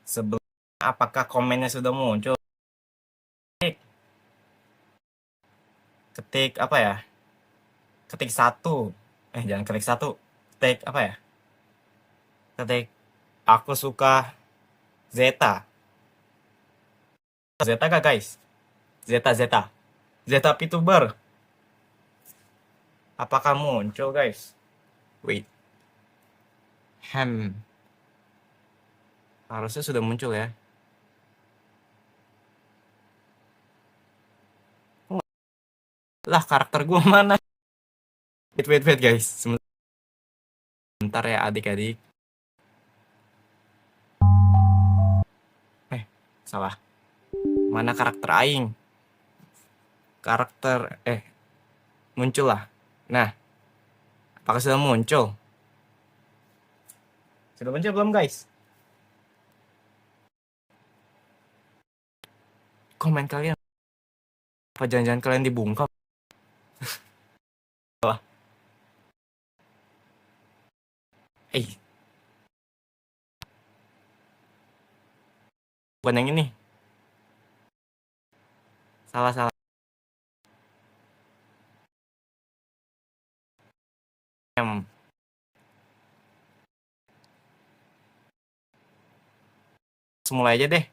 Sebelum apakah komennya sudah muncul? Ketik apa ya? Ketik satu. Jangan ketik satu. Ketik apa ya? Ketik aku suka Zeta. Zeta kah guys? Zeta Zeta. Zeta VTuber. Apakah muncul guys? Wait. Harusnya sudah muncul ya. Lah karakter gua mana? Wait guys. Sebentar ya adik-adik. Salah. Mana karakter aing? Karakter muncul lah. Nah, apakah sudah muncul? Sudah muncul belum guys? Komen kalian. Apa jangan-jangan kalian dibungkam? Salah. Bukan yang ini. Salah. Mulai aja deh.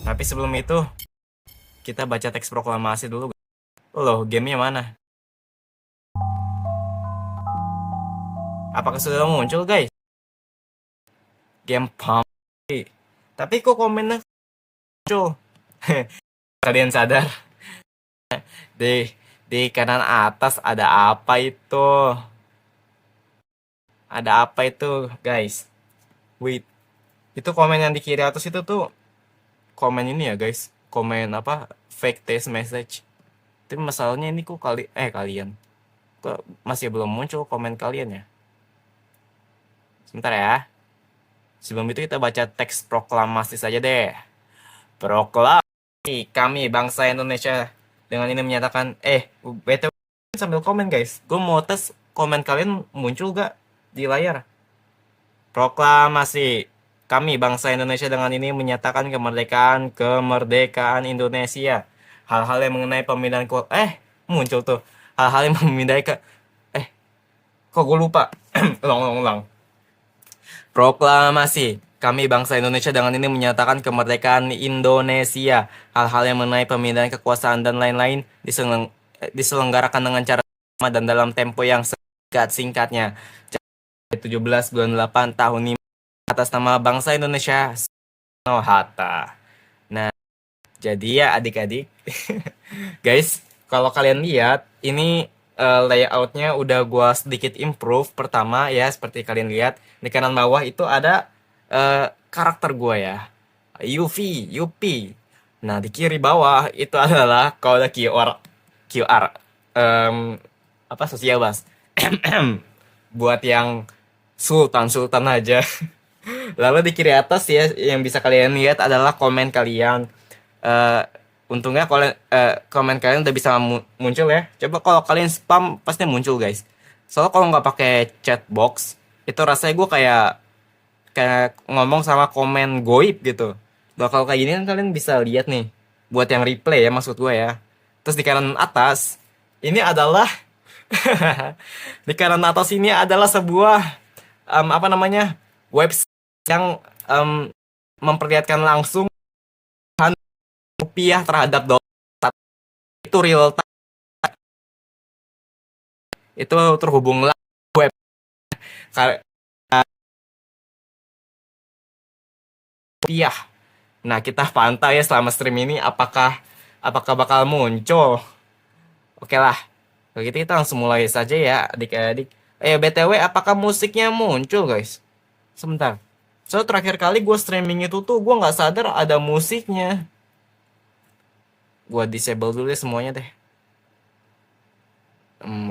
Tapi sebelum itu, kita baca teks proklamasi dulu. Loh, gamenya mana? Apakah sudah muncul guys? Game pump. Tapi kok komennya muncul? Kalian sadar? Di kanan atas ada apa itu? Ada apa itu guys? Wait. Itu komen yang di kiri atas itu tuh komen ini ya guys. Komen apa? Fake text message. Tapi masalahnya ini kok kalian. Kok masih belum muncul komen kalian ya? Sebentar ya. Sebelum itu kita baca teks proklamasi saja deh. Proklamasi kami bangsa Indonesia dengan ini menyatakan BTW sambil komen guys. Gue mau tes komen kalian muncul gak di layar. Proklamasi kami bangsa Indonesia dengan ini menyatakan kemerdekaan Indonesia. Hal-hal yang mengenai pemindahan muncul tuh. Hal-hal yang memindai kok gue lupa. Ulang. Proklamasi kami bangsa Indonesia dengan ini menyatakan kemerdekaan Indonesia. Hal-hal yang mengenai pemindahan kekuasaan dan lain-lain diselenggarakan dengan cara sama dan dalam tempo yang singkatnya. 17 bulan 8 tahun ini atas nama bangsa Indonesia Soekarno-Hatta. Nah, jadi ya adik-adik, guys, kalau kalian lihat ini layoutnya udah gua sedikit improve. Pertama ya seperti kalian lihat di kanan bawah itu ada karakter gua ya, Yupi. Nah di kiri bawah itu adalah kode QR sosial bas. Buat yang sultan aja. Lalu di kiri atas ya yang bisa kalian lihat adalah komen kalian. Untungnya komen kalian udah bisa muncul ya. Coba kalau kalian spam pasti muncul guys. Soalnya kalau nggak pakai chat box itu rasanya gue kayak ngomong sama komen goib gitu. Nah kalau kayak gini kan kalian bisa lihat nih. Buat yang replay ya maksud gue ya. Terus di kanan atas ini adalah di kanan atas ini adalah sebuah website yang memperlihatkan langsung rupiah terhadap dolar. Itu real time. Itu terhubung web. Rupiah. Nah, kita pantau ya selama stream ini apakah bakal muncul. Oke lah. Kalau gitu kita langsung mulai saja ya adik-adik. BTW apakah musiknya muncul guys? Sebentar. So terakhir kali gue streaming itu tuh gue nggak sadar ada musiknya. Gue disable dulu ya semuanya deh.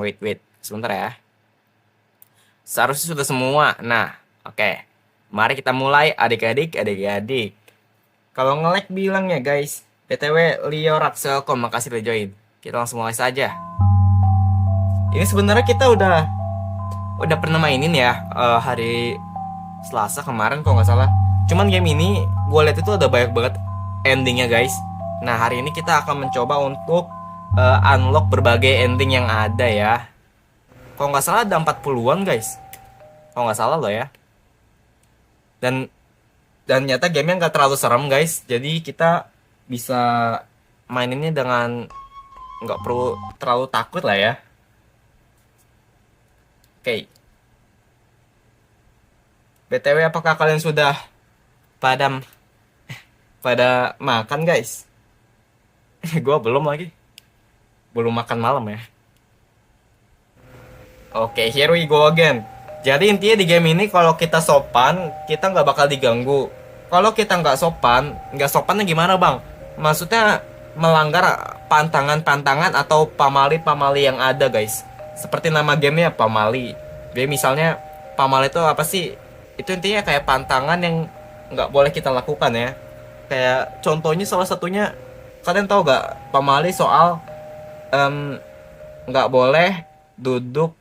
Wait. Sebentar ya. Seharusnya sudah semua. Nah, oke. Mari kita mulai adik-adik. Kalau nge-lag bilang ya guys. BTW Leo Rakselkom, makasih udah join. Kita langsung mulai saja. Ini sebenarnya kita udah pernah mainin ya hari Selasa kemarin kalau nggak salah. Cuman game ini gue lihat itu ada banyak banget endingnya guys. Nah hari ini kita akan mencoba untuk unlock berbagai ending yang ada ya. Kalau nggak salah ada 40-an guys. Kalau nggak salah loh ya. Dan nyata gamenya nggak terlalu serem guys. Jadi kita bisa main ini dengan nggak perlu terlalu takut lah ya. Oke. BTW apakah kalian sudah pada makan guys? Gua belum lagi. Belum makan malam ya. Oke, here we go again. Jadi intinya di game ini kalau kita sopan, kita nggak bakal diganggu. Kalau kita nggak sopannya gimana bang? Maksudnya melanggar pantangan-pantangan atau pamali-pamali yang ada guys. Seperti nama gamenya pamali. Jadi misalnya pamali itu apa sih? Itu intinya kayak pantangan yang nggak boleh kita lakukan ya. Kayak contohnya salah satunya, kalian tahu nggak pamali soal em, nggak boleh duduk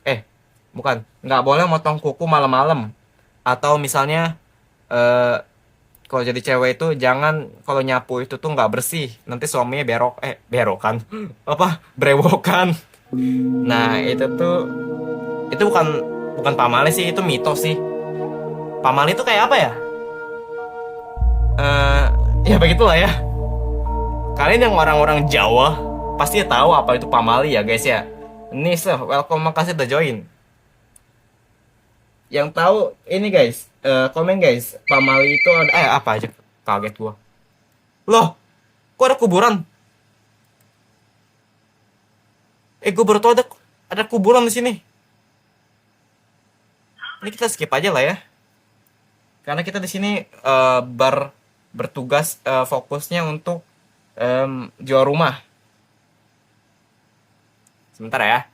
bukan nggak boleh motong kuku malam-malam, atau misalnya kalau jadi cewek itu jangan kalau nyapu itu tuh nggak bersih, nanti suaminya berokan apa brewokan. Nah itu bukan bukan pamali sih, itu mitos sih. Pamali itu kayak apa ya, eh ya begitulah ya. Kalian yang orang-orang Jawa pasti tahu apa itu pamali ya guys ya. Nih welcome, makasih udah join. Yang tahu ini guys, komen guys, pamali itu ada apa aja, kaget gua. Loh, kok ada kuburan? Gua baru tahu ada kuburan di sini. Ini kita skip aja lah ya. Karena kita di sini bertugas fokusnya untuk jual rumah. Sebentar ya.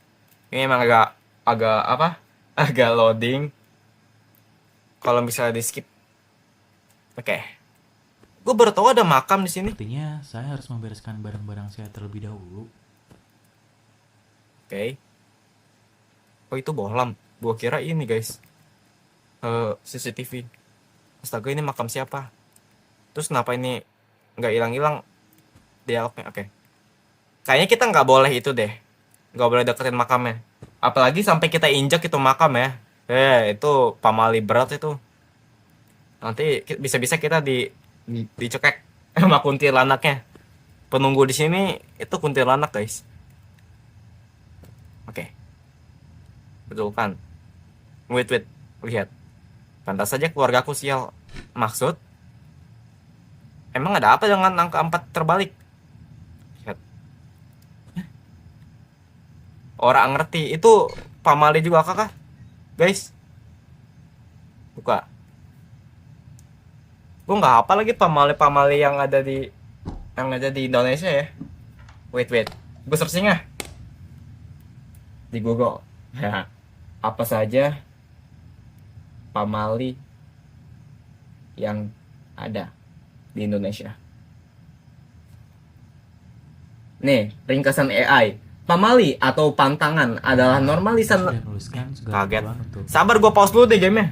Ini emang agak agak apa? Agak loading. Kalau misalnya di skip. Oke. Gue baru tahu ada makam di sini. Artinya saya harus membereskan barang-barang saya terlebih dahulu. Oke. Oh itu bohlam. Gua kira ini guys. CCTV. Astaga, ini makam siapa? Terus kenapa ini nggak hilang-hilang dialognya? Oke. Kayaknya kita nggak boleh itu deh. Nggak boleh deketin makamnya. Apalagi sampai kita injak itu makam ya. Itu pamali berat itu. Nanti bisa-bisa kita dicekek sama kuntilanaknya. Penunggu di sini itu kuntilanak guys. Oke. Betul kan? Wait. Lihat. Pantas saja keluargaku sial. Maksud? Emang ada apa dengan angka 4 terbalik? Lihat. Orang ngerti. Itu pamali juga kakak? Guys. Buka. Gue nggak apa lagi pamali-pamali yang ada di Indonesia ya. Wait. Gue searching ah. Di Google. Ya. Apa saja pamali yang ada di Indonesia. Nih, ringkasan AI. Pamali atau pantangan adalah normalisan. Kaget. Sabar, gue pause dulu deh gamenya.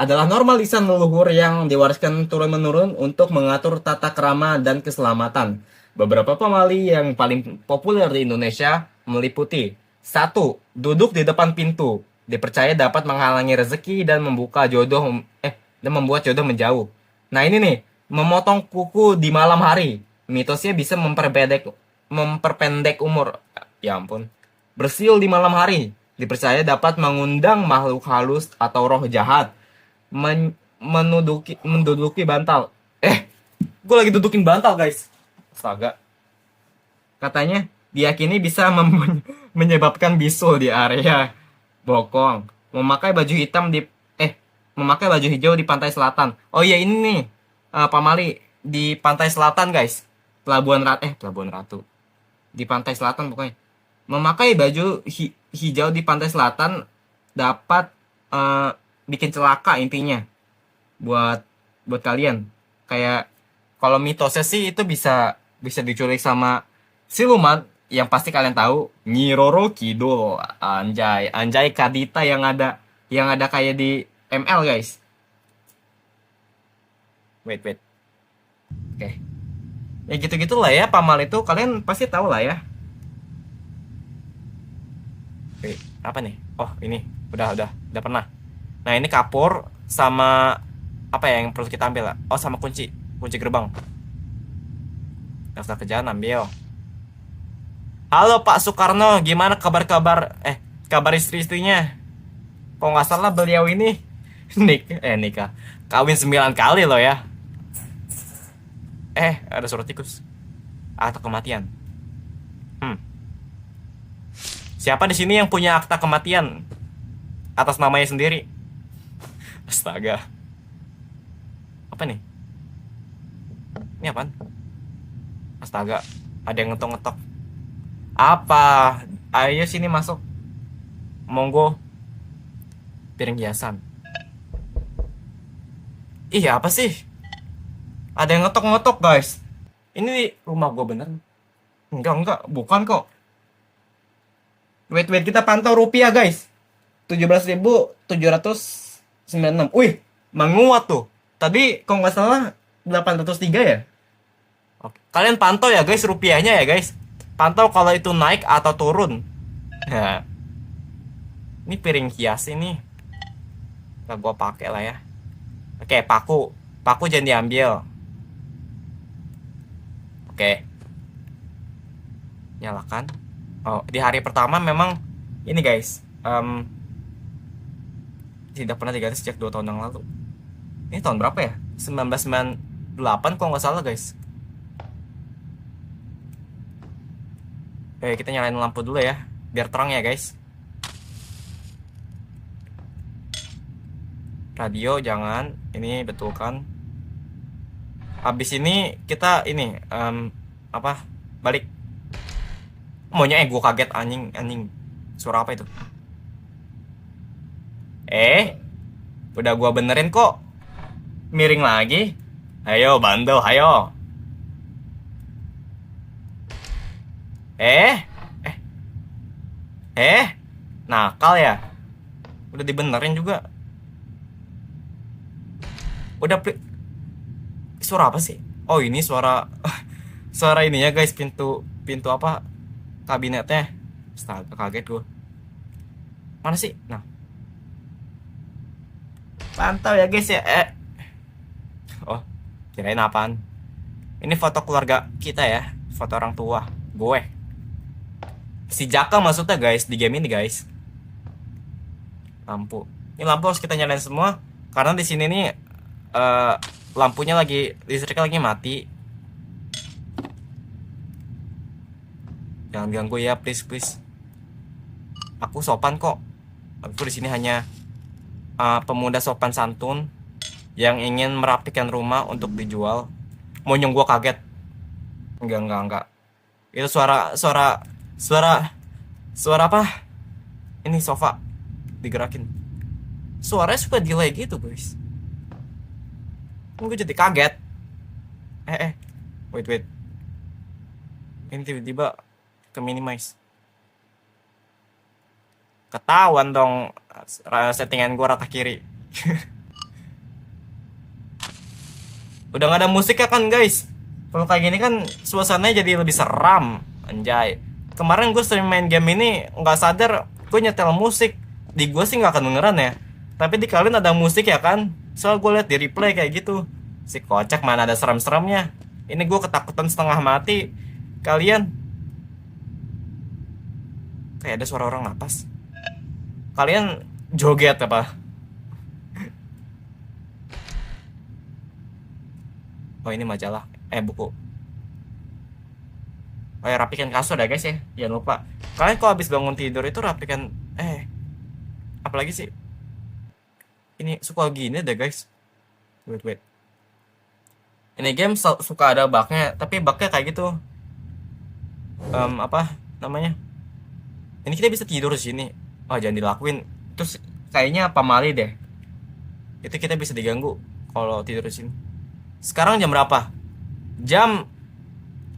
Adalah normalisan leluhur yang diwariskan turun-menurun untuk mengatur tata krama dan keselamatan. Beberapa pamali yang paling populer di Indonesia meliputi: 1. Duduk di depan pintu. Dipercaya dapat menghalangi rezeki dan membuat jodoh menjauh. Nah ini nih, memotong kuku di malam hari. Mitosnya bisa memperpendek umur. Ya ampun. Bersiul di malam hari. Dipercaya dapat mengundang makhluk halus atau roh jahat. Menduduki bantal. Gue lagi dudukin bantal guys. Astaga. Katanya diyakini bisa menyebabkan bisul di area bokong. Memakai baju hijau di pantai selatan. Oh iya ini nih, pamali di pantai selatan guys. Pelabuhan Ratu. Di pantai selatan pokoknya. Memakai baju hijau di pantai selatan dapat bikin celaka intinya. Buat kalian. Kayak kalau mitosnya sih itu bisa diculik sama siluman yang pasti kalian tahu, Nyi Roro Kidul. Anjay Kadita yang ada kayak di ML guys. Wait. Oke. Ya gitu-gitu lah ya, Pamal itu kalian pasti tahu lah ya. Oke, apa nih? Oh, ini udah pernah. Nah, ini kapur sama apa ya yang perlu kita ambil lah? Oh, sama kunci gerbang. Daftar kerjaan ambil. Halo Pak Soekarno, gimana kabar istri-istrinya? Kok nggak salah beliau ini nikah. Kawin 9 kali loh ya. Ada surat tikus atau kematian. Hmm. Siapa di sini yang punya akta kematian atas namanya sendiri? Astaga. Apa nih? Ini apaan? Astaga, ada yang ngetok-ngetok. Apa? Ayo sini masuk. Monggo. Piring hiasan. Ih, apa sih? Ada yang ngetok-ngetok, guys. Ini rumah gue bener? Enggak, bukan kok. Wait, kita pantau rupiah, guys. 17.796. Wih, menguat tuh. Tadi kalau nggak salah 803 ya. Oke. Kalian pantau ya, guys, rupiahnya ya, guys. Pantau kalau itu naik atau turun. Nah, ini piring hias ini. Nggak gua pakai lah ya. Oke, paku jangan diambil. Oke, nyalakan. Oh, di hari pertama memang ini guys, tidak pernah diganti sejak 2 tahun yang lalu. Ini tahun berapa ya? 1998 kalau nggak salah guys. Oke, kita nyalain lampu dulu ya, biar terang ya guys. Radio jangan, ini betulkan. Habis ini kita ini apa? Balik. Maunya gue kaget anjing. Suara apa itu? Udah gua benerin kok. Miring lagi. Ayo bandel, ayo. Nakal ya. Udah dibenerin juga. Suara apa sih? Oh, ini suara suara ini ya guys, pintu apa? Kabinetnya. Astaga, kaget gue. Mana sih? Nah. Pantau ya guys ya. Oh, kirain apaan? Ini foto keluarga kita ya, foto orang tua gue. Si Jaka maksudnya guys di game ini guys. Lampu. Ini lampu harus kita nyalain semua karena di sini nih lampunya listriknya lagi mati. Jangan ganggu ya, please. Aku sopan kok. Aku di sini hanya pemuda sopan santun yang ingin merapikan rumah untuk dijual. Mau nyung gua kaget. Enggak. Itu suara apa? Ini sofa digerakin. Suaranya suka delay gitu, guys. Gue jadi kaget. Wait. Ini tiba-tiba ke minimize. Ketahuan dong settingan gue rata kiri. Udah gak ada musik ya kan guys. Kalau kayak gini kan suasananya jadi lebih seram. Anjay. Kemarin gue sering main game ini nggak sadar gue nyetel musik. Di gue sih nggak kedengeran ya. Tapi di kalian ada musik ya kan. Soal gue liat di replay kayak gitu. Si kocak mana ada serem-seremnya. Ini gue ketakutan setengah mati. Kalian kayak ada suara orang napas. Kalian joget apa? Oh, ini majalah. Buku. Oh ya, rapikan kasur ya guys ya. Jangan lupa. Kalian kalau habis bangun tidur itu rapikan. Apalagi sih? Ini suka gini deh guys. Wait. Ini game suka ada bugnya. Tapi bugnya kayak gitu. Apa namanya? Ini kita bisa tidur di sini. Oh, jangan dilakuin. Terus kayaknya pamali deh. Itu kita bisa diganggu kalau tidur di sini. Sekarang jam berapa?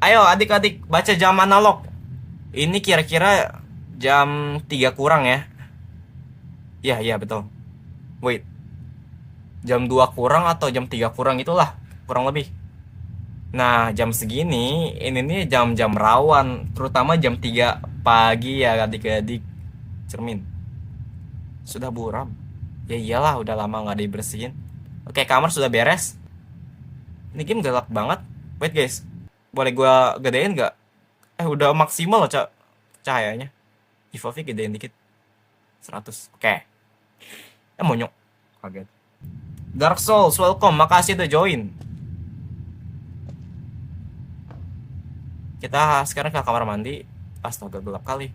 Ayo adik-adik baca jam analog. Ini kira-kira jam 3 kurang ya. Iya betul. Wait. Jam 2 kurang atau jam 3 kurang itulah. kurang lebih. Nah, jam segini ini nih jam-jam rawan, terutama jam 3 pagi ya adik-adik. Cermin sudah buram. Ya iyalah, udah lama nggak dibersihin. Oke, kamar sudah beres. Ini game gelap banget. Wait guys, boleh gua gedein nggak? Udah maksimal loh cahayanya. Evolve gedein dikit. 100. Oke. Monyok. Kaget. Dark Souls, welcome. Makasih udah join. Kita sekarang ke kamar mandi. Astaga, gelap kali.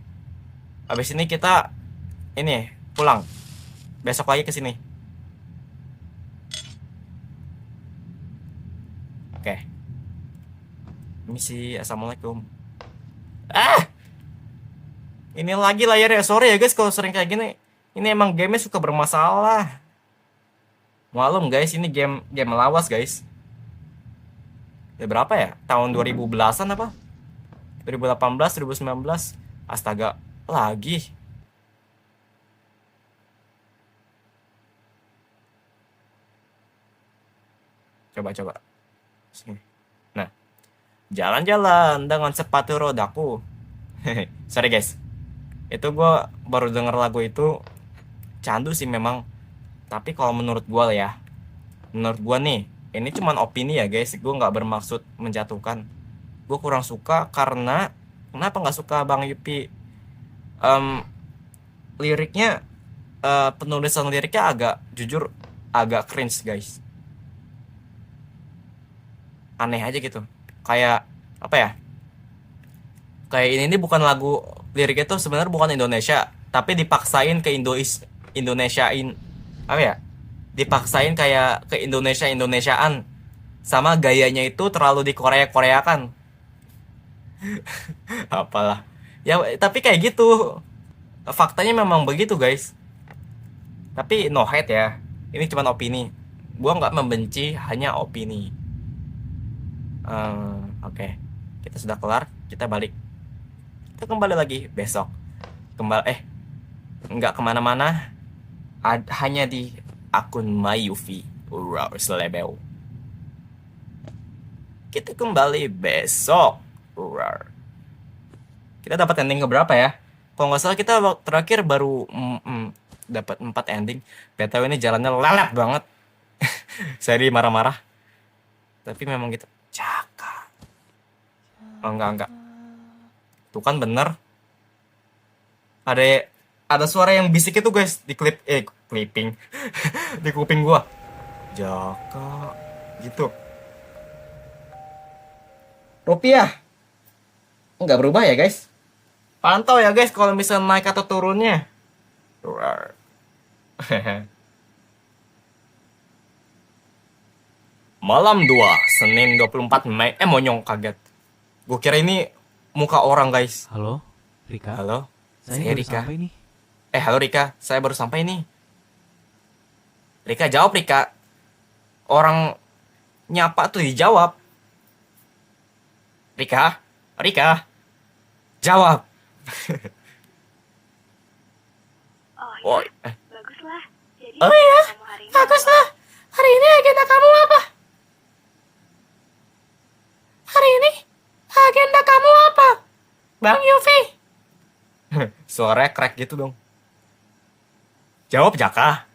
Habis ini kita ini pulang. Besok lagi ke sini. Oke. Misi, assalamualaikum. Ini lagi layarnya. Sorry ya guys kalau sering kayak gini. Ini emang gamenya suka bermasalah. Malum guys, ini game lawas guys. Ya berapa ya? Tahun 2010-an apa? 2018, 2019. Astaga, lagi. Coba. Sini. Nah, jalan-jalan dengan sepatu rodaku. Sorry guys. Itu gue baru denger lagu itu candu sih memang. Tapi kalau menurut gue ya, menurut gue nih, ini cuman opini ya guys. Gue nggak bermaksud menjatuhkan. Gue kurang suka karena kenapa nggak suka Bang Yupi? Liriknya, penulisan liriknya agak jujur agak cringe guys. Aneh aja gitu. Kayak apa ya? Kayak ini bukan lagu, liriknya tuh sebenarnya bukan Indonesia, tapi dipaksain ke Indonesiain, apa ya? Dipaksain kayak ke Indonesiaan, sama gayanya itu terlalu di Korea-Koreakan. Apalah. Ya tapi kayak gitu. Faktanya memang begitu, guys. Tapi no hate ya. Ini cuma opini. Gua nggak membenci, hanya opini. Oke. Kita sudah kelar, kita balik. Kita kembali lagi besok. Nggak kemana-mana. Hanya di akun Mayufi. Selebel. Kita kembali besok. Kita dapat ending keberapa ya? Kalau nggak salah kita terakhir baru dapat 4 ending. BTW ini jalannya lelet banget. Saya marah-marah. Tapi memang gitu. Caka. Oh, enggak. Tuh kan bener. Ada suara yang bisik itu guys di clipping di kuping gua. Jaka gitu. Rupiah nggak berubah ya guys. Pantau ya guys kalau misalnya naik atau turunnya. Malam 2 Senin 24 Mei. Monyong, kaget. Gue kira ini muka orang guys. Halo, Rika. Halo, Saya saya baru Rika. sampai nih. Halo Rika, saya baru sampai nih. Rika jawab, Rika. Orang nyapa tuh dijawab. Rika, jawab. Oh iya, baguslah. Jadi Oh iya, kamu hari ini baguslah. Hari ini agenda kamu apa? Hari ini agenda kamu apa, Bang Yofi? Suaranya crack gitu dong. Jawab, Jaka.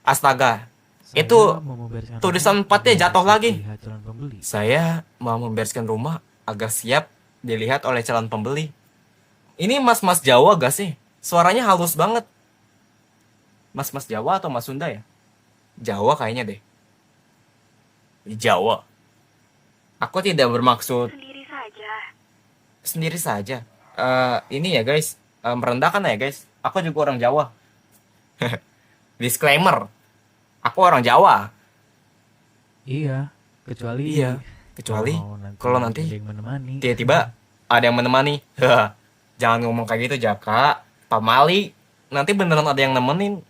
Astaga. Saya Itu mau membereskan tulisan rumah 4-nya jatuh agar lagi. dilihat calon pembeli. Saya mau membereskan rumah agar siap dilihat oleh calon pembeli. Ini mas-mas Jawa gak sih? Suaranya halus banget. Mas-mas Jawa atau mas Sunda ya? Jawa kayaknya deh. Jawa. Aku tidak bermaksud sendiri saja. sendiri saja. Ini ya guys, merendahkan ya guys. Aku juga orang Jawa. Disclaimer. Aku orang Jawa. Iya, kecuali Iya, kecuali kalau nanti ada yang menemani. tiba-tiba ada yang menemani. Jangan ngomong kayak gitu, Jaka. Pak Mali, nanti beneran ada yang nemenin.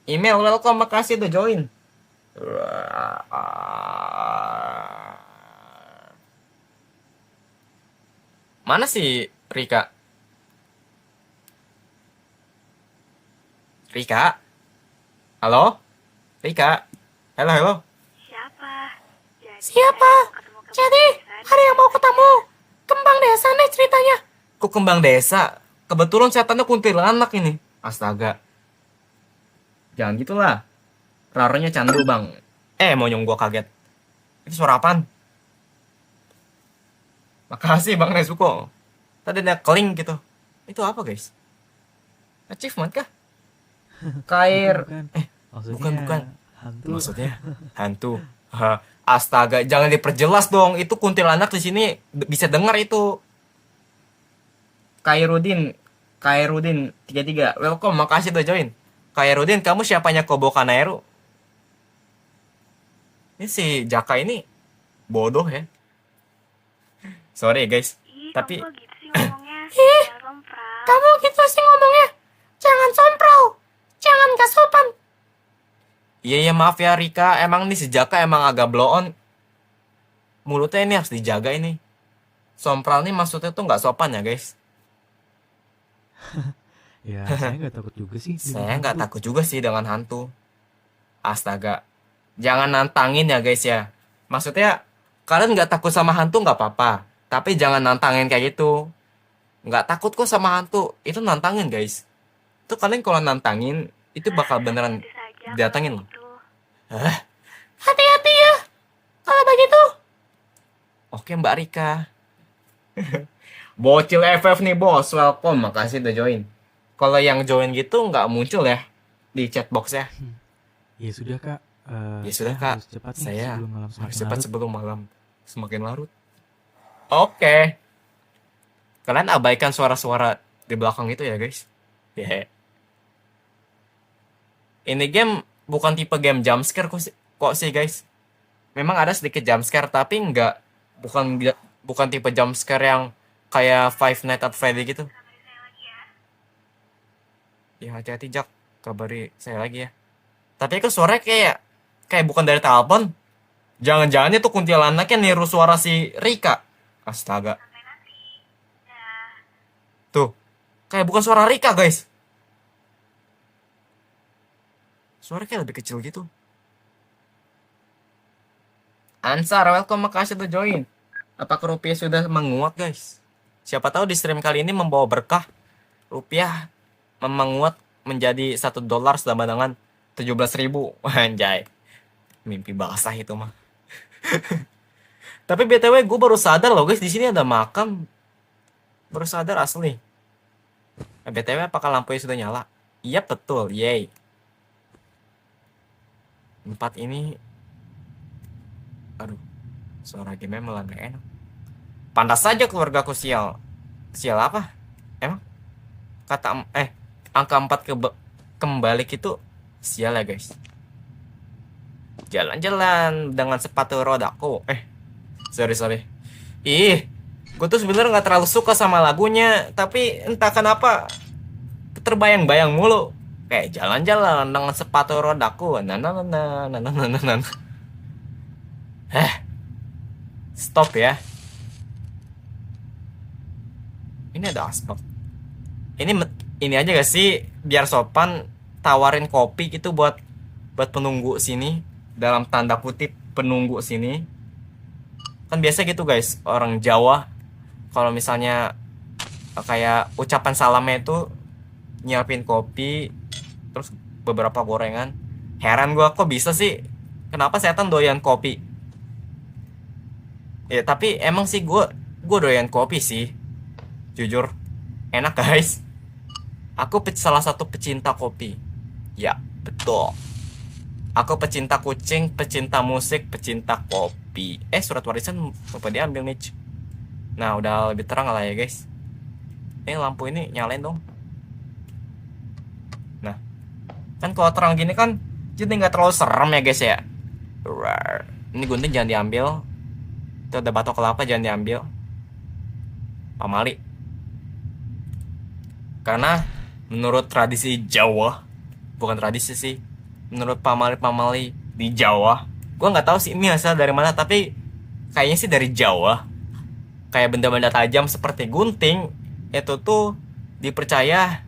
Email, welcome, makasih udah join. Mana sih Rika? Halo? Rika? Halo, halo? Siapa? Jadi Siapa? saya mau ketemu kembang Jadi, desa ada yang nih. mau ketemu. Kembang desa nih ceritanya. Kok kembang desa? Kebetulan setannya kuntilanak ini. Astaga. Jangan gitulah. Raranya candu, Bang. Monyong gua kaget. Itu suara apaan? Makasih, Bang Nezuko. Tadi ada keling gitu. Itu apa, guys? Achievement kah? Kair. Bukan, bukan. Maksudnya Bukan. hantu. Maksudnya hantu. Astaga, jangan diperjelas dong. Itu kuntilanak di sini bisa dengar itu. Kairudin, Kairudin 33. Welcome, makasih udah join. Kairudin, kamu siapanya Kobo Kanairu? Ini si Jaka ini bodoh ya. Sorry guys, Ih, tapi kamu kok gitu sih ngomongnya? Jangan sompral. kamu gitu sih ngomongnya. Jangan sompral. Jangan gak sopan. Iya ya maaf ya Rika, emang nih si Jaka emang agak blow on. Mulutnya ini harus dijaga ini. Sompral nih maksudnya tuh nggak sopan ya guys. Ya, saya nggak takut juga sih dengan Saya nggak hantu. takut juga sih dengan hantu. Astaga, jangan nantangin ya guys ya. Maksudnya kalian nggak takut sama hantu nggak apa-apa. Tapi jangan nantangin kayak gitu. Nggak takut kok sama hantu. Itu nantangin guys. Itu kalian kalau nantangin itu bakal beneran Itu saja datangin kalau loh. itu. Hati-hati ya kalau begitu. Oke Mbak Rika. Bocil FF nih bos, welcome. Makasih udah join. Kalau yang join gitu nggak muncul ya di chatbox ya. Ya sudah kak. Ya sudah Saya kak, harus cepat nih saya sebelum malam harus semakin cepat larut. sebelum malam semakin larut. Oke, kalian abaikan suara-suara di belakang itu ya guys. Ya. Ini game bukan tipe game jump scare kok sih guys. Memang ada sedikit jump scare tapi nggak bukan bukan tipe jump scare yang kayak Five Nights at Freddy gitu. Ya hati-hati Jak, kabari saya lagi ya. Tapi itu suaranya kayak bukan dari telepon. Jangan-jangan itu kuntilanaknya niru suara si Rika. Astaga. Tuh, kayak bukan suara Rika guys. Suara kayak lebih kecil gitu. Ansar, welcome, makasih udah join. Apakah rupiah sudah menguat guys? Siapa tahu di stream kali ini membawa berkah. Rupiah menguat menjadi $1 sama dengan 17.000. Anjay. Mimpi basah itu mah. Tapi BTW gue baru sadar loh guys, di sini ada makam. Baru sadar asli. BTW apakah lampunya sudah nyala? Iya betul, yay. Tempat ini, aduh, suara game malah gak enak. Pantas saja keluargaku sial. Sial apa? Emang? Angka 4 kembali itu sial ya guys. Jalan-jalan dengan sepatu rodaku. Sorry. Ih, gue tuh sebenarnya nggak terlalu suka sama lagunya, tapi entah kenapa terbayang-bayang mulu. Kayak jalan-jalan dengan sepatu rodaku. Stop ya. Ini ada aspal. Ini aja gak sih biar sopan tawarin kopi gitu buat penunggu sini, dalam tanda kutip penunggu sini. Kan biasa gitu guys, orang Jawa kalau misalnya kayak ucapan salamnya itu nyiapin kopi terus beberapa gorengan. Heran gua kok bisa sih, kenapa setan doyan kopi. Ya tapi emang sih gua doyan kopi sih, jujur enak guys. Aku salah satu pecinta kopi. Ya betul. Aku pecinta kucing, pecinta musik, pecinta kopi. Surat warisan lupa diambil nih. Nah udah lebih terang lah ya guys. Ini lampu ini nyalain dong. Nah kan kalau terang gini kan jadi nggak terlalu serem ya guys ya. Ini gunting jangan diambil. Itu ada batok kelapa jangan diambil. Pamali. Karena menurut tradisi Jawa, bukan tradisi sih, menurut pamali-pamali di Jawa, gua nggak tahu sih ini asal dari mana, tapi kayaknya sih dari Jawa. Kayak benda-benda tajam seperti gunting itu tuh dipercaya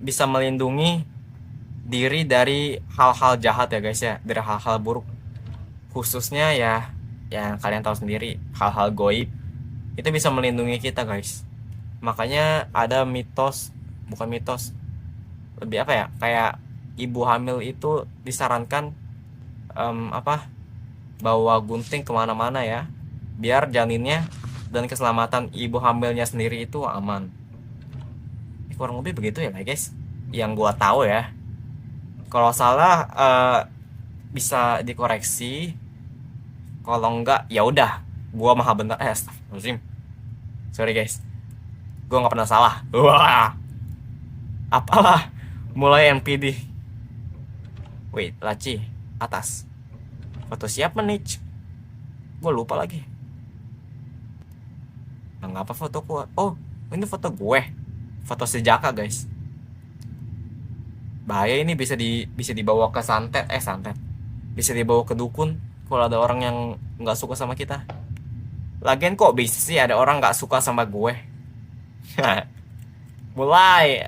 bisa melindungi diri dari hal-hal jahat ya guys ya, dari hal-hal buruk, khususnya ya yang kalian tahu sendiri, hal-hal goib itu bisa melindungi kita guys. Makanya ada mitos, bukan mitos, lebih apa ya, kayak ibu hamil itu disarankan apa, bawa gunting kemana-mana ya, biar janinnya dan keselamatan ibu hamilnya sendiri itu aman. Kurang lebih begitu ya guys, yang gua tahu ya. Kalau salah bisa dikoreksi, kalau enggak ya udah gua maha benar. Astagfirullahaladzim, sorry guys, gua nggak pernah salah. Wah, apalah, mulai NPD. Wait, laci atas, foto siapa nih? Gue lupa lagi. Nah, ngapa fotoku? Oh, ini foto gue, foto sejaka guys. Bahaya ini, bisa dibawa ke santet, bisa dibawa ke dukun kalau ada orang yang nggak suka sama kita. Lagian kok bisa sih ada orang nggak suka sama gue? Mulai,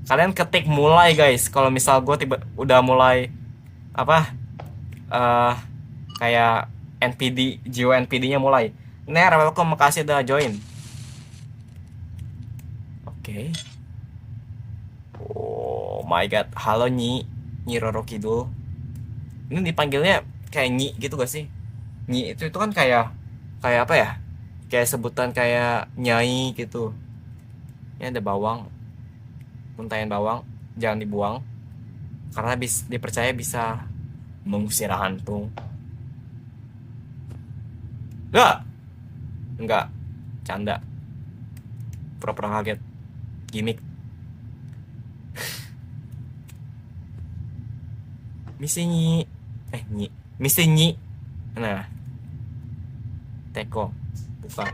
kalian ketik mulai guys. Kalau misal gue tiba udah mulai apa, kayak NPD, jiwa NPD-nya mulai. Ner, welcome, makasih udah join. Oke. Oh my god, halo Nyi Roro Kidul. Ini dipanggilnya kayak Nyi gitu gak sih? Nyi itu kan kayak apa ya? Kayak sebutan kayak nyai gitu. Ini ada bawang, muntahin bawang, jangan dibuang karena dipercaya bisa mengusir hantu. Enggak, canda, pura-pura kaget, gimmick. Misi Nyi, Misi Nyi. Nah, Teko, buka.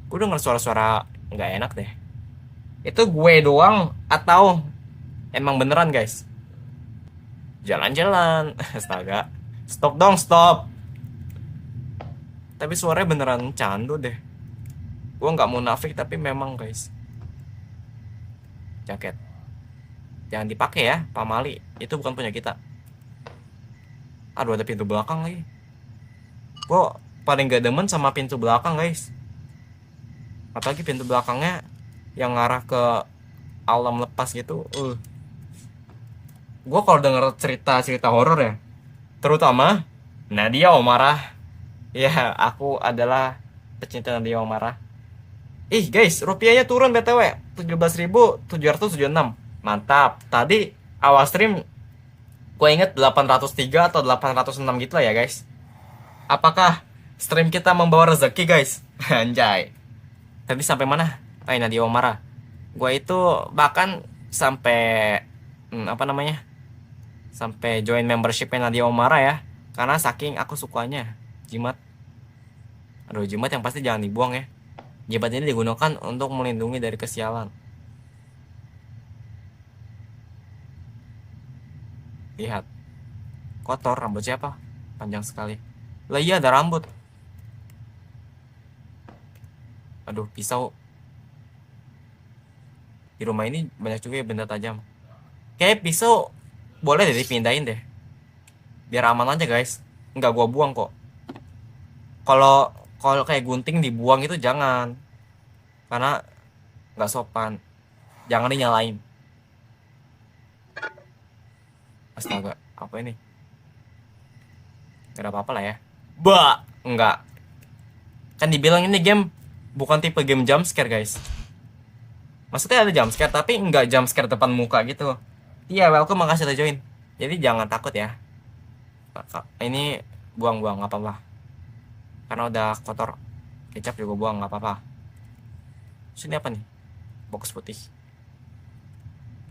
Gue denger suara-suara nggak enak deh. Itu gue doang atau emang beneran guys? Jalan-jalan, astaga. Stop dong, stop. Tapi suaranya beneran candu deh. Gue nggak munafik tapi memang guys. Jaket jangan dipakai ya, Pak Mali. Itu bukan punya kita. Aduh, ada pintu belakang lagi. Gue paling gak demen sama pintu belakang guys. Apalagi pintu belakangnya yang ngarah ke alam lepas gitu. Gue kalau denger cerita horor ya, terutama Nadia Omarah. Ya, aku adalah pecinta Nadia Omarah. Ih guys, rupiahnya turun BTW 17.776. Mantap. Tadi awal stream gue inget 803 atau 806 gitu lah ya guys. Apakah stream kita membawa rezeki guys? Anjay. Tadi sampai mana? Nadia Omarah. Gue itu bahkan sampai apa namanya? Sampai join membershipnya Nadia Omarah ya. Karena saking aku sukanya jimat. Aduh, jimat yang pasti jangan dibuang ya. Jimat ini digunakan untuk melindungi dari kesialan. Lihat, kotor, rambut siapa? Panjang sekali. Lah iya, ada rambut. Aduh, pisau. Di rumah ini banyak juga benda tajam. Kayak pisau boleh deh dipindahin deh, biar aman aja guys. Nggak gua buang kok. Kalau kayak gunting dibuang itu jangan, karena nggak sopan. Jangan dinyalain. Astaga, apa ini? Gak ada apa-apa lah ya. Enggak. Kan dibilang ini game bukan tipe game jump scare guys. Maksudnya ada jump scare tapi enggak jump scare depan muka gitu. Iya, welcome, makasih udah join. Jadi jangan takut ya. Ini buang-buang nggak apa-apa. Karena udah kotor. Kecap juga buang nggak apa-apa. Sini apa nih? Box putih.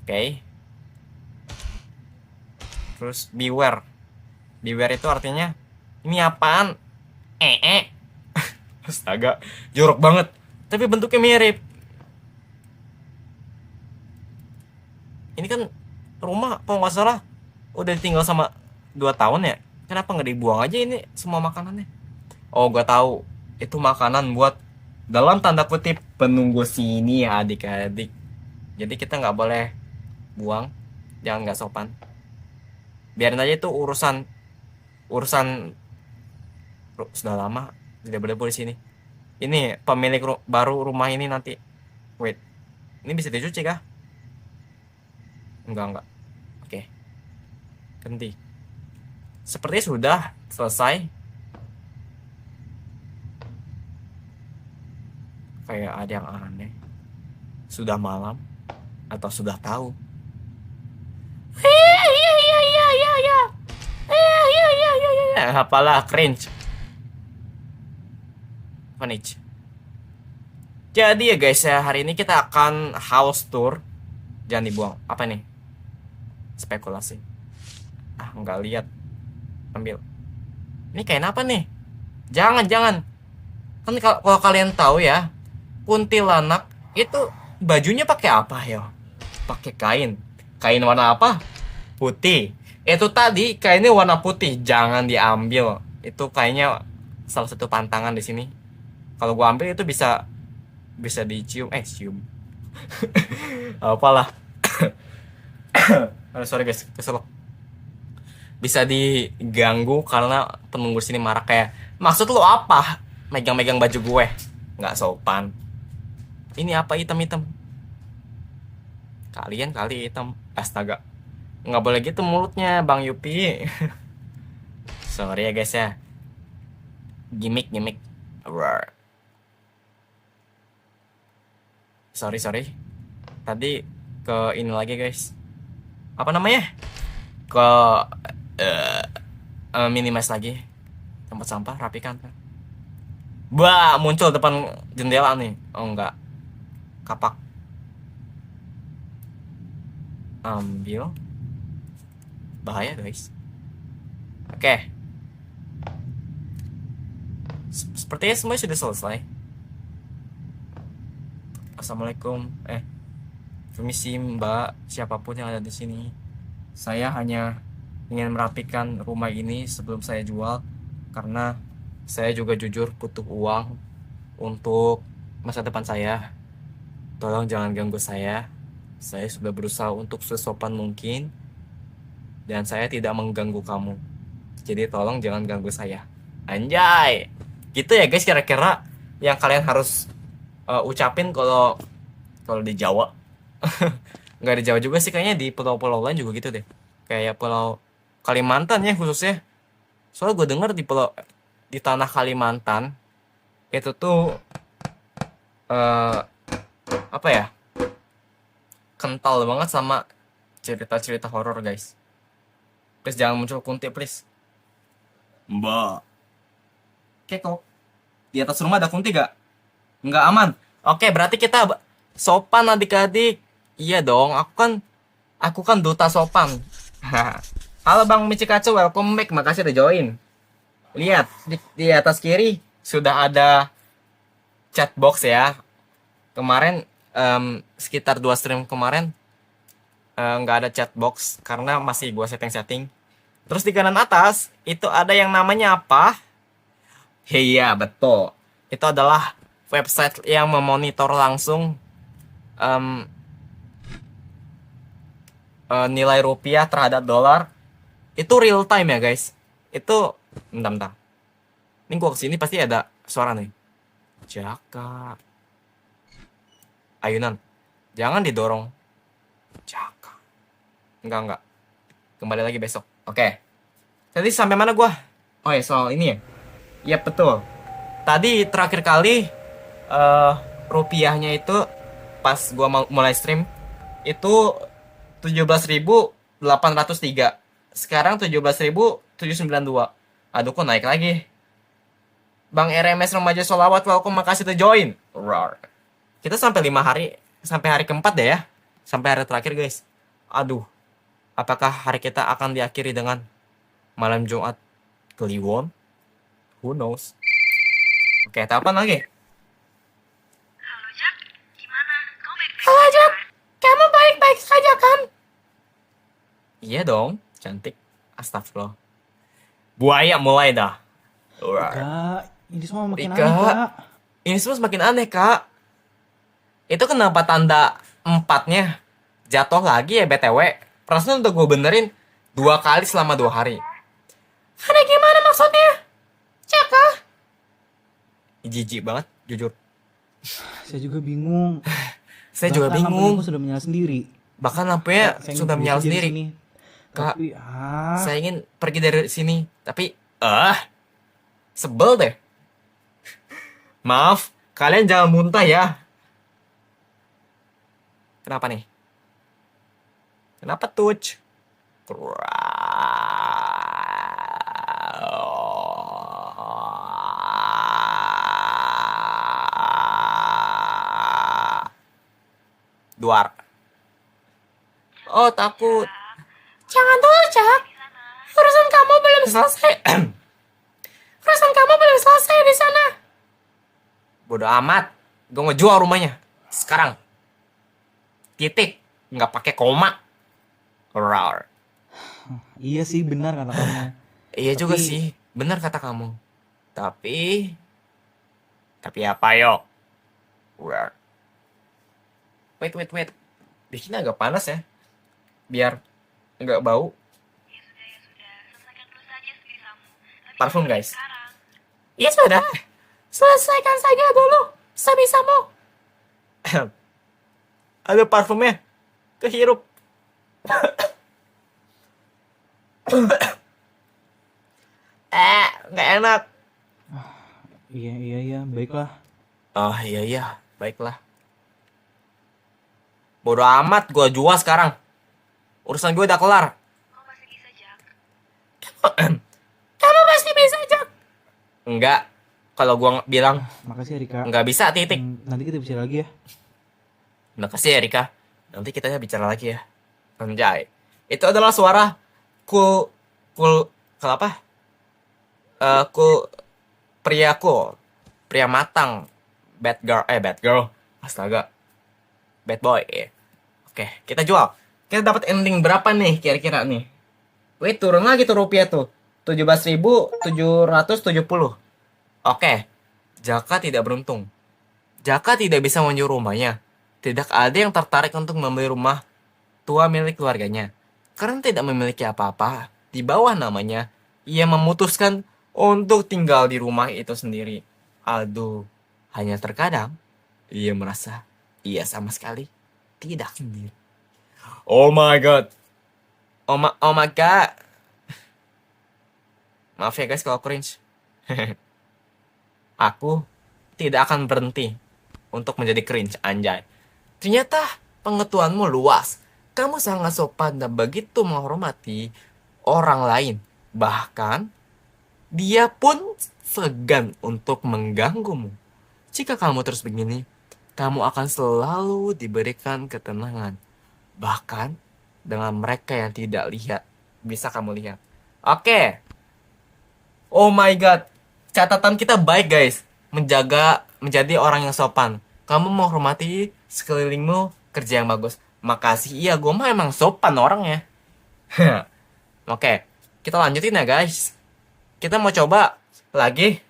Oke. Terus beware. Beware itu artinya ini apaan? Astaga, jorok banget. Tapi bentuknya mirip. Ini kan rumah, kalau nggak salah udah ditinggal sama 2 tahun ya. Kenapa nggak dibuang aja ini semua makanannya? Oh, gue tahu. Itu makanan buat dalam tanda kutip penunggu sini ya adik-adik. Jadi kita nggak boleh buang, jangan nggak sopan. Biarin aja itu urusan urusan sudah lama tidak berdebu di sini. Ini pemilik baru rumah ini nanti. Wait, ini bisa dicuci kah? Enggak. Oke, ganti. Sepertinya sudah selesai. Kayak ada yang aneh. Sudah malam atau sudah tahu? Apalah cringe. Manage. Jadi ya guys ya, hari ini kita akan house tour. Jangan dibuang. Apa nih? Spekulasi. Nggak lihat. Ambil. Ini kayak apa nih? Jangan. Kan kalau kalian tahu ya, kuntilanak itu bajunya pakai apa ya? Pakai kain. Kain warna apa? Putih. Itu tadi kainnya warna putih. Jangan diambil. Itu kayaknya salah satu pantangan di sini. Kalau gua ambil itu bisa dicium, cium. Apalah. Sorry guys, keselak. Bisa diganggu karena penunggu sini marah kayak, maksud lu apa? Megang-megang baju gue. Nggak sopan. Ini apa hitam-hitam? Kalian kali hitam. Astaga. Nggak boleh gitu mulutnya, Bang Yupi. Sorry ya guys ya. Gimik. Roar. Sorry. Tadi ke ini lagi guys. Apa namanya? Ke minimas lagi. Tempat sampah rapikan. Wah, muncul depan jendela nih. Oh enggak. Kapak. Ambil. Bahaya guys. Oke. Sepertinya semuanya sudah selesai. Assalamualaikum. Permisi Mbak, siapapun yang ada di sini. Saya hanya ingin merapikan rumah ini sebelum saya jual, karena saya juga jujur butuh uang untuk masa depan saya. Tolong jangan ganggu saya. Saya sudah berusaha untuk sesopan mungkin, dan saya tidak mengganggu kamu. Jadi tolong jangan ganggu saya. Anjay. Gitu ya guys, kira-kira yang kalian harus ucapin kalau di Jawa. Nggak di Jawa juga sih, kayaknya di pulau-pulau lain juga gitu deh. Kayak pulau Kalimantan ya khususnya. Soalnya gue denger di tanah Kalimantan itu tuh apa ya, kental banget sama cerita-cerita horor guys. Please jangan muncul kunti please. Mbak. Kok di atas rumah ada kunti gak? Nggak aman. Oke, berarti kita sopan adik-adik. Iya dong, aku kan duta sopan. Halo Bang Michikachu, welcome back. Makasih udah join. Lihat di atas kiri sudah ada chat box ya. Kemarin sekitar 2 stream kemarin nggak ada chat box karena masih gua setting. Terus di kanan atas itu ada yang namanya apa? Iya, betul. Itu adalah website yang memonitor langsung nilai rupiah terhadap dolar. Itu real time ya guys. Itu bentar. Ini gua kesini pasti ada suara nih. Jaka. Ayunan. Jangan didorong. Jaka. Enggak. Kembali lagi besok. Oke. Tadi sampai mana gua? Oh ya, soal ini ya. Iya betul. Tadi terakhir kali rupiahnya itu pas gua mulai stream itu 17.803. Sekarang 17.792. Aduh, kok naik lagi. Bang RMS Remaja Solawat, welcome, makasih udah join. Roar. Kita sampai 5 hari, sampai hari keempat deh ya. Sampai hari terakhir guys. Aduh. Apakah hari kita akan diakhiri dengan malam Jumat Kliwon? Who knows? Oke, tapan lagi. Halo Jack, gimana? Kamu baik-baik Halo aja Jack, kan? kamu baik-baik saja kan? Iya dong, cantik. Astagfirullah. Buaya mulai dah. Kak, ini semua makin Rika. aneh, Kak. Ini semua semakin aneh, Kak. Itu kenapa tanda empatnya jatuh lagi ya BTW. Perasaan udah gue benerin 2 kali selama 2 hari. Aneh gimana maksudnya? Caka? Jijik banget, jujur. Saya juga bingung. Saya juga Bahkan lampu bingung. sudah menyala sendiri. Bahkan lampunya Saya ingin sudah pergi menyala saja di sendiri. sini. Kak, Tapi saya ingin pergi dari sini. Tapi, sebel deh. Maaf, kalian jangan muntah ya. Kenapa nih? Kenapa tuh? Duar. Oh, takut. Jangan dulu, Cak. Urusan kamu belum selesai. Urusan kamu belum selesai di sana. Bodoh amat. Gue ngejual rumahnya. Sekarang. Titik. Nggak pakai koma. Rar. iya sih benar kata kamu. Iya juga Tapi- sih. Benar kata kamu. Tapi apa yo? Rar. Wait. Bikinnya agak panas ya. Biar nggak bau. Ya sudah, selesaikan dulu saja sebisamu. Tapi Parfum, jangan guys. sekarang. Iya sudah. Selesaikan saja dulu. Sebisamu. Ada parfumnya. Kehirup. Nggak enak. Iya, baiklah. Oh iya, baiklah. Bodoh amat, gua jual sekarang. Urusan gue udah kelar. Kau masih bisa, Jak. Kamu pasti bisa, Jak. Enggak. Kalau gua bilang Makasih ya Rika. nggak bisa, titik. Nanti kita bicara lagi ya. Makasih ya, Rika. Nanti kita bicara lagi ya. Anjay. Itu adalah suara apa? Pria matang. Bad girl. Astaga. Bad boy. Oke, kita jual. Kita dapat ending berapa nih kira-kira nih? Wait, turun lagi tuh rupiah tuh. 17.770. Oke. Jaka tidak beruntung. Jaka tidak bisa menjual rumahnya. Tidak ada yang tertarik untuk membeli rumah tua milik keluarganya. Karena tidak memiliki apa-apa di bawah namanya, ia memutuskan untuk tinggal di rumah itu sendiri. Aduh, hanya terkadang ia merasa ia sama sekali tidak sendiri. Oh my god. Oh my god. Maaf ya guys kalau cringe. Aku tidak akan berhenti untuk menjadi cringe, anjay. Ternyata pengetahuanmu luas. Kamu sangat sopan dan begitu menghormati orang lain. Bahkan, dia pun segan untuk mengganggumu. Jika kamu terus begini, kamu akan selalu diberikan ketenangan. Bahkan, dengan mereka yang tidak lihat. Bisa kamu lihat. Oke. Oh my god. Catatan kita baik guys. Menjadi orang yang sopan. Kamu menghormati sekelilingmu, kerja yang bagus. Makasih, iya gue mah emang sopan orangnya. Oke, kita lanjutin ya guys. Kita mau coba lagi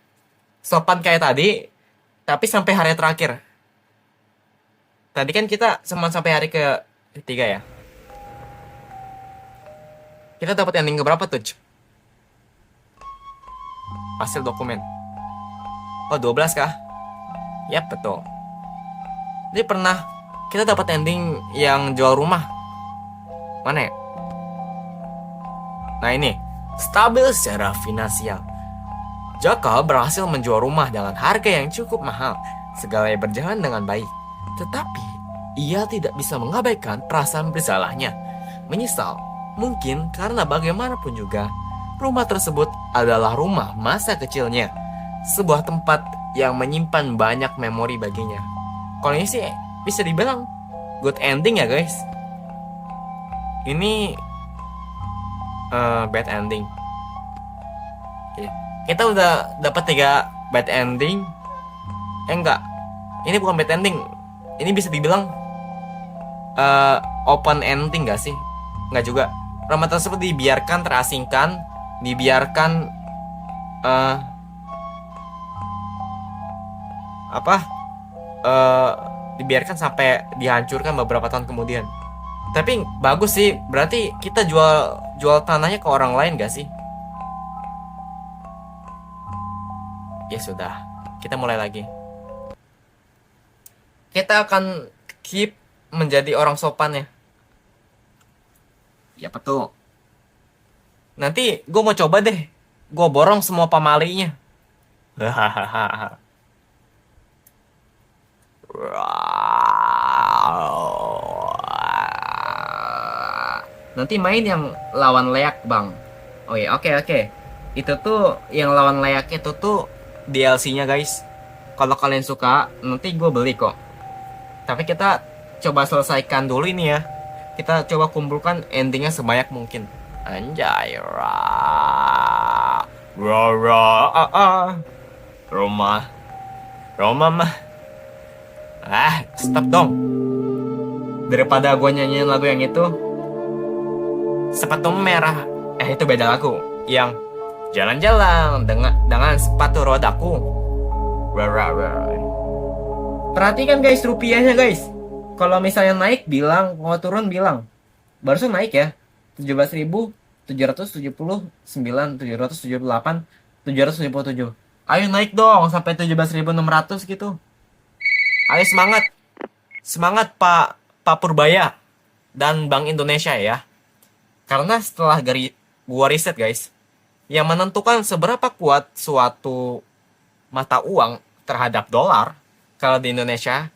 sopan kayak tadi, tapi sampai hari terakhir. Tadi kan kita cuma sampai hari ketiga ya. Kita dapat ending ke berapa tuh? Hasil dokumen. Oh 12 kah? Yap betul. Jadi pernah kita dapat ending yang jual rumah. Mana ya? Nah ini, stabil secara finansial. Jaka berhasil menjual rumah dengan harga yang cukup mahal. Segalanya berjalan dengan baik. Tetapi, ia tidak bisa mengabaikan perasaan bersalahnya. Menyesal, mungkin karena bagaimanapun juga, rumah tersebut adalah rumah masa kecilnya. Sebuah tempat yang menyimpan banyak memori baginya. Kalau ini sih bisa dibilang good ending ya guys. Ini bad ending. Oke. Kita udah dapat 3 bad ending. Enggak. Ini bukan bad ending. Ini bisa dibilang open ending gak sih? Enggak juga. Rumah tersebut dibiarkan terasingkan, dibiarkan dibiarkan sampai dihancurkan beberapa tahun kemudian. Tapi bagus sih, berarti kita jual tanahnya ke orang lain gak sih? Ya sudah, kita mulai lagi. Kita akan keep menjadi orang sopan ya. Ya betul. Nanti gue mau coba deh, gue borong semua pamalinya. Hahaha. Nanti main yang lawan leak bang. Oh ya, oke oke. Itu tuh yang lawan leak itu tuh DLC-nya guys. Kalau kalian suka, nanti gue beli kok. Tapi kita coba selesaikan dulu ini ya. Kita coba kumpulkan endingnya sebanyak mungkin. Anjay, Roma, Roma mah. Stop dong. Daripada gue nyanyiin lagu yang itu, sepatu merah. Itu beda lagu. Yang jalan-jalan dengan sepatu rodaku. Perhatikan guys rupiahnya guys. Kalau misalnya naik bilang, kalau turun bilang. Barusan naik ya. 17.779, 778, 777. Ayo naik dong sampai 17.600 gitu. Ayo semangat. Semangat Pak Purbaya dan Bank Indonesia ya. Karena setelah gua riset guys, yang menentukan seberapa kuat suatu mata uang terhadap dolar kalau di Indonesia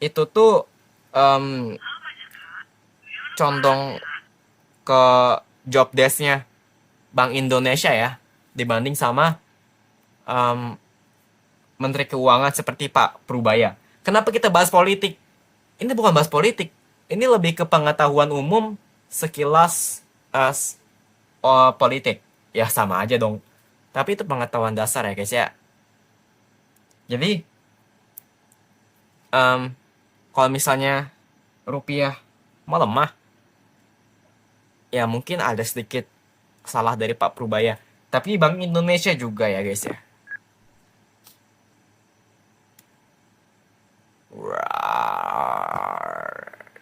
itu tuh condong ke job desk-nya Bank Indonesia ya dibanding sama Menteri Keuangan seperti Pak Purbaya. Kenapa kita bahas politik? Ini bukan bahas politik. Ini lebih ke pengetahuan umum sekilas politik. Ya sama aja dong. Tapi itu pengetahuan dasar ya guys ya. Jadi kalau misalnya rupiah melemah, ya mungkin ada sedikit salah dari Pak Purbaya. Tapi Bank Indonesia juga ya guys ya.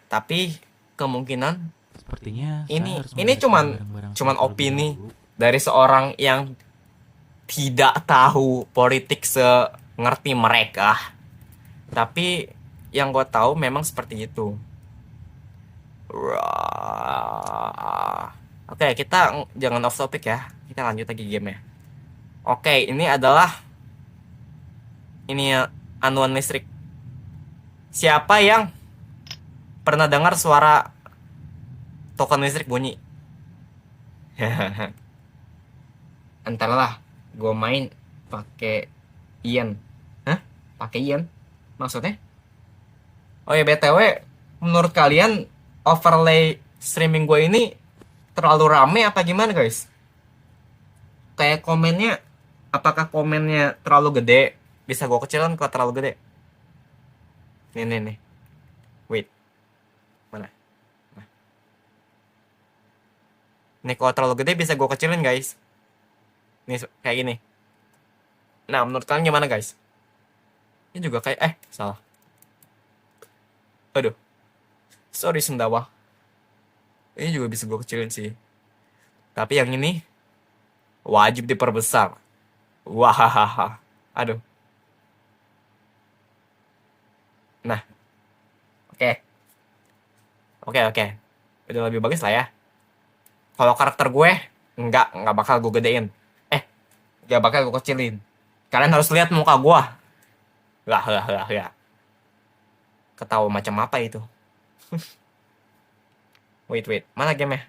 Tapi kemungkinan Sepertinya ini saya harus cuman membereskan barang-barang cuman saya terlebih opini dahulu. dari seorang yang tidak tahu politik sengerti mereka. Tapi yang gue tahu memang seperti itu. Oke, kita jangan off topic ya. Kita lanjut lagi game ya. Oke, ini adalah anuan listrik. Siapa yang pernah dengar suara token listrik bunyi? Entarlah, gue main pakai yen. Hah? Pakai yen? Maksudnya? Oh ya BTW, menurut kalian overlay streaming gue ini terlalu rame apa gimana guys? Kayak komennya, apakah komennya terlalu gede? Bisa gue kecilin kalau terlalu gede. Nih. Wait. Mana? Nah. Nih kalau terlalu gede bisa gue kecilin guys. Nih kayak gini. Nah menurut kalian gimana guys? Ini juga kayak salah. Aduh. Sorry sendawa. Ini juga bisa gue kecilin sih. Tapi yang ini wajib diperbesar. Wahahaha. Aduh. Nah. Oke. Udah lebih bagus lah ya. Kalau karakter gue nggak bakal gue gedein. Nggak bakal gue kecilin. Kalian harus lihat muka gue. Lah. Ketawa macam apa itu? Wait. Mana game-nya?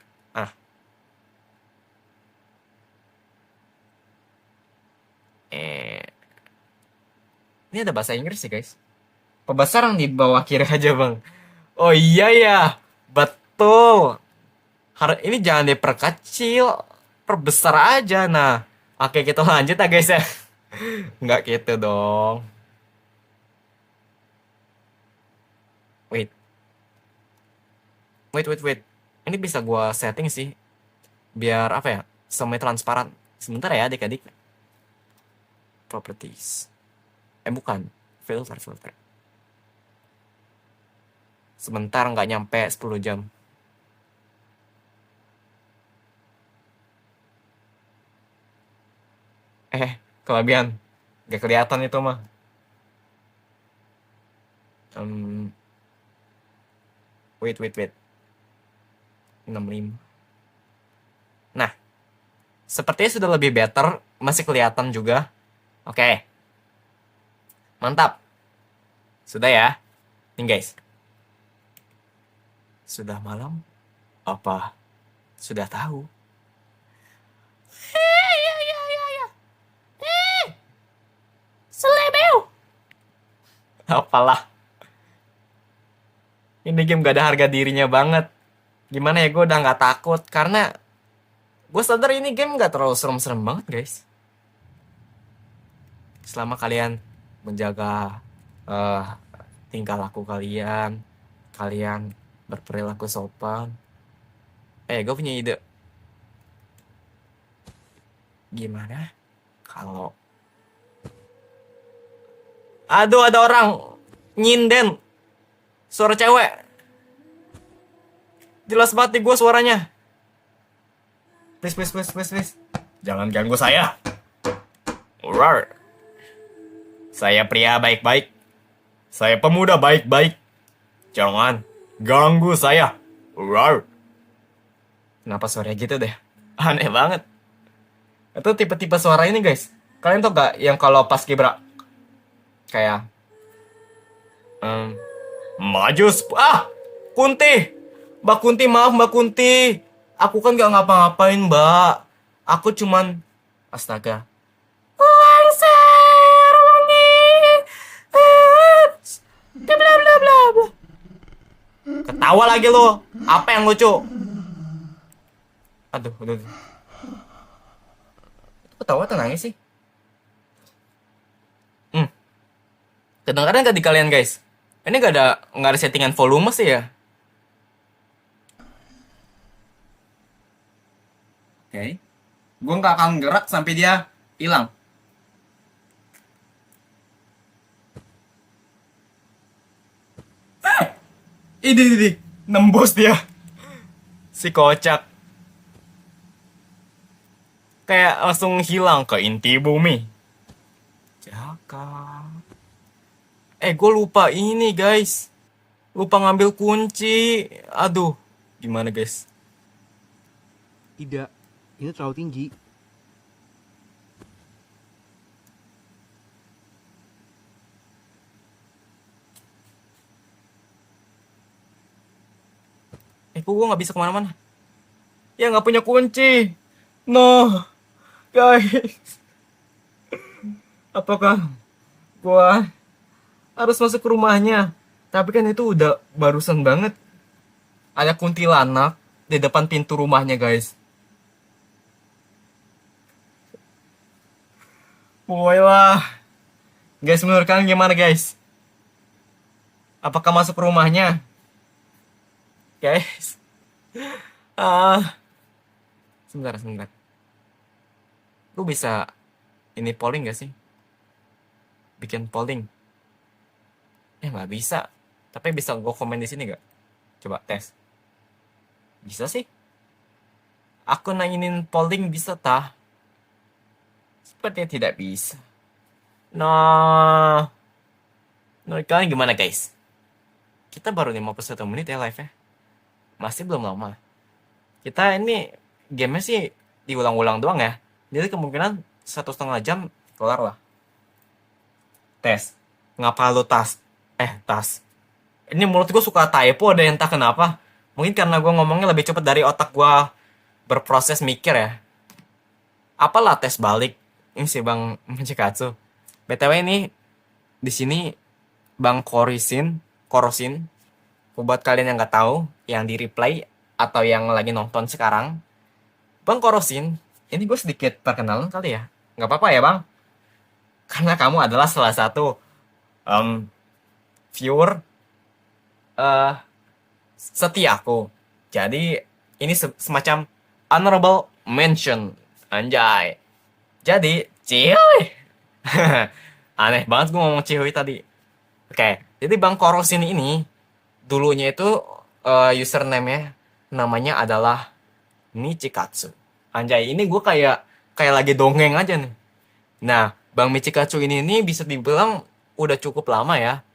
Ini ada bahasa Inggris sih, guys. Pembesaran di bawah kiri aja, Bang. Oh iya ya. Betul. Ini jangan diperkecil. Perbesar aja. Nah. Oke, kita lanjut ya, guys ya. Nggak gitu dong. Wait. Ini bisa gua setting sih. Biar apa ya? Semi transparan. Sebentar ya adik-adik. Properties. Bukan. Filter. sebentar nggak nyampe 10 jam. Kelebihan. Gak kelihatan itu mah. Wait. 65. Nah, sepertinya sudah lebih better. Masih kelihatan juga. Oke. Mantap. Sudah ya. Nih guys. Sudah malam? Apa? Sudah tahu? Selebeu. Apalah. Ini game gak ada harga dirinya banget. Gimana ya, gue udah gak takut. Karena gue sadar ini game gak terlalu serem-serem banget guys. Selama kalian menjaga tingkah laku kalian berperilaku sopan. Gue punya ide. Gimana kalau... Aduh, ada orang nyinden. Suara cewek. Jelas banget nih gue suaranya. Please. Jangan ganggu saya. Rar. Saya pria baik-baik. Saya pemuda baik-baik. Jangan ganggu saya. Rar. Kenapa suaranya gitu deh? Aneh banget. Itu tipe-tipe suara ini guys. Kalian tau gak yang kalau pas kibra kayak maju Kunti. Mbak Kunti, maaf Mbak Kunti. Aku kan gak ngapa-ngapain Mbak. Aku cuman astaga. Ketawa lagi lo. Apa yang lucu? Aduh. Ketawa atau nangis sih? Kedengaran gak di kalian guys? Ini gak ada settingan volume sih ya? Oke. Gue gak akan gerak sampai dia hilang. Ini nembus dia. Si kocak. Kayak langsung hilang ke inti bumi. Jaka. Gue lupa ini guys. Lupa ngambil kunci. Aduh. Gimana guys? Tidak, itu terlalu tinggi. Kok gue gak bisa kemana-mana? Ya gak punya kunci. No. Guys. Apakah gue harus masuk ke rumahnya? Tapi kan itu udah barusan banget. Ada kuntilanak di depan pintu rumahnya guys. Boy lah. Guys, menurut kalian gimana guys? Apakah masuk ke rumahnya? Guys. Sebentar. Lu bisa ini polling gak sih? Bikin polling. Nggak bisa. Tapi bisa gue komen di sini gak? Coba tes. Bisa sih. Aku nanginin polling bisa tah? Sepertinya tidak bisa. Nah. Menurut kalian gimana guys? Kita baru 51 menit ya live-nya. Masih belum lama. Kita ini game-nya sih diulang-ulang doang ya. Jadi kemungkinan 1,5 jam kelar lah. Tes. Ngapa lu tas? Ini mulut gue suka typo deh, entah kenapa. Mungkin karena gue ngomongnya lebih cepat dari otak gue berproses mikir ya. Apalah tes balik. Ini sih Bang Menchikatsu. BTW ini di sini Bang Korosin. Buat kalian yang nggak tahu, yang di replay atau yang lagi nonton sekarang, Bang Korosin, ini gue sedikit perkenalan kali ya. Nggak apa-apa ya Bang? Karena kamu adalah salah satu viewer setia aku. Jadi ini semacam honorable mention. Anjay. Jadi cihuy. Aneh banget gue ngomong cihuy tadi. Oke, jadi Bang Korosin ini dulunya itu username-nya namanya adalah Michikatsu. Anjay, ini gue kayak lagi dongeng aja nih. Nah, Bang Michikatsu ini nih bisa dibilang udah cukup lama ya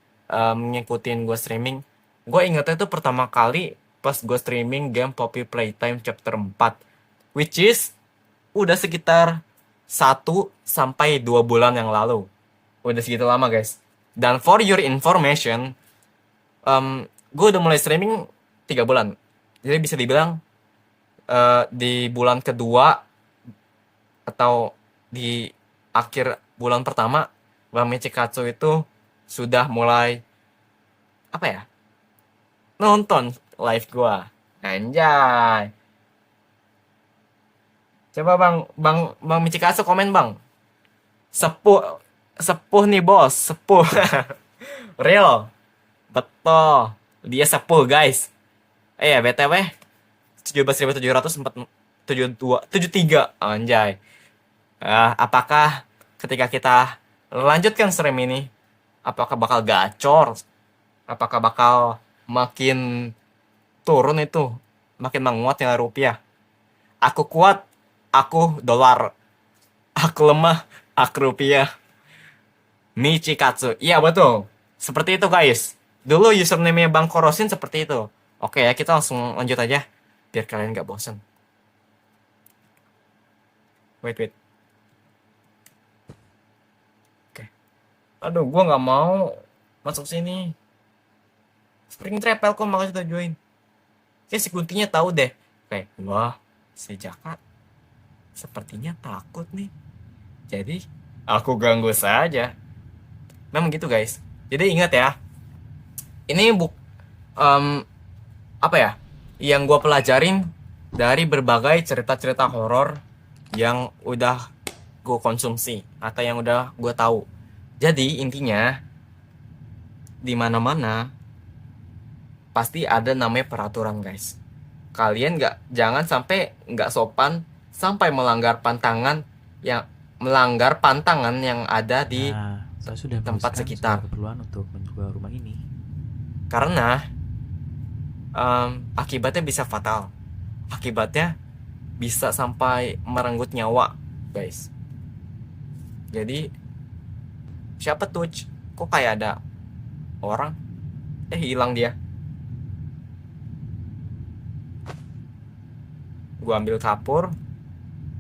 ngikutin gue streaming. Gue ingetnya tuh pertama kali pas gue streaming game Poppy Playtime chapter 4, which is udah sekitar 1 sampai 2 bulan yang lalu. Udah segitu lama guys. Dan for your information, gue udah mulai streaming 3 bulan. Jadi bisa dibilang di bulan kedua atau di akhir bulan pertama, Bang Michikatsu itu sudah mulai apa ya, nonton live gua. Anjay. Coba bang Michikatsu komen bang. Sepuh sepuh nih bos, sepuh. Real, betul. Dia sepuh guys. BTW 17.773 anjay. Apakah ketika kita lanjutkan stream ini, apakah bakal gacor? Apakah bakal makin turun itu, makin menguat nilai rupiah? Aku kuat, aku dolar. Aku lemah, aku rupiah. Michikatsu. Iya betul. Seperti itu guys. Dulu username-nya Bang Korosin seperti itu. Oke ya, kita langsung lanjut aja biar kalian gak bosen. Wait. Oke. Aduh, gua nggak mau masuk sini. Spring Trapel kok makanya sudah join. Si Kuntinya tahu deh. Kayak, wah, si Jaka sepertinya takut nih. Jadi, aku ganggu saja. Memang gitu guys. Jadi ingat ya. Ini apa ya? Yang gue pelajarin dari berbagai cerita-cerita horor yang udah gue konsumsi atau yang udah gue tahu. Jadi intinya di mana-mana pasti ada namanya peraturan guys. Kalian jangan sampai nggak sopan sampai melanggar pantangan yang ada di Saya sudah tempat menuliskan sekitar. semua keperluan untuk menjual rumah ini. Karena akibatnya bisa fatal. Akibatnya bisa sampai merenggut nyawa, guys. Jadi siapa tuh? Kok kayak ada orang? Hilang dia. Gua ambil kapur,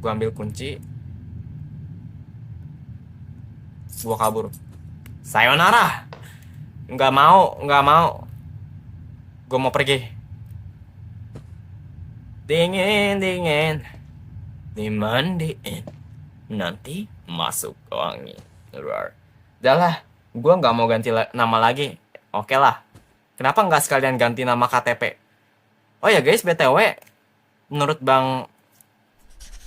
gua ambil kunci, gua kabur. Sayonara. Nggak mau. Gua mau pergi. Dingin dimandiin, nanti masuk wangi. Udahlah, gua nggak mau ganti nama lagi. Oke lah. Kenapa nggak sekalian ganti nama KTP? Oh ya guys, BTW, menurut Bang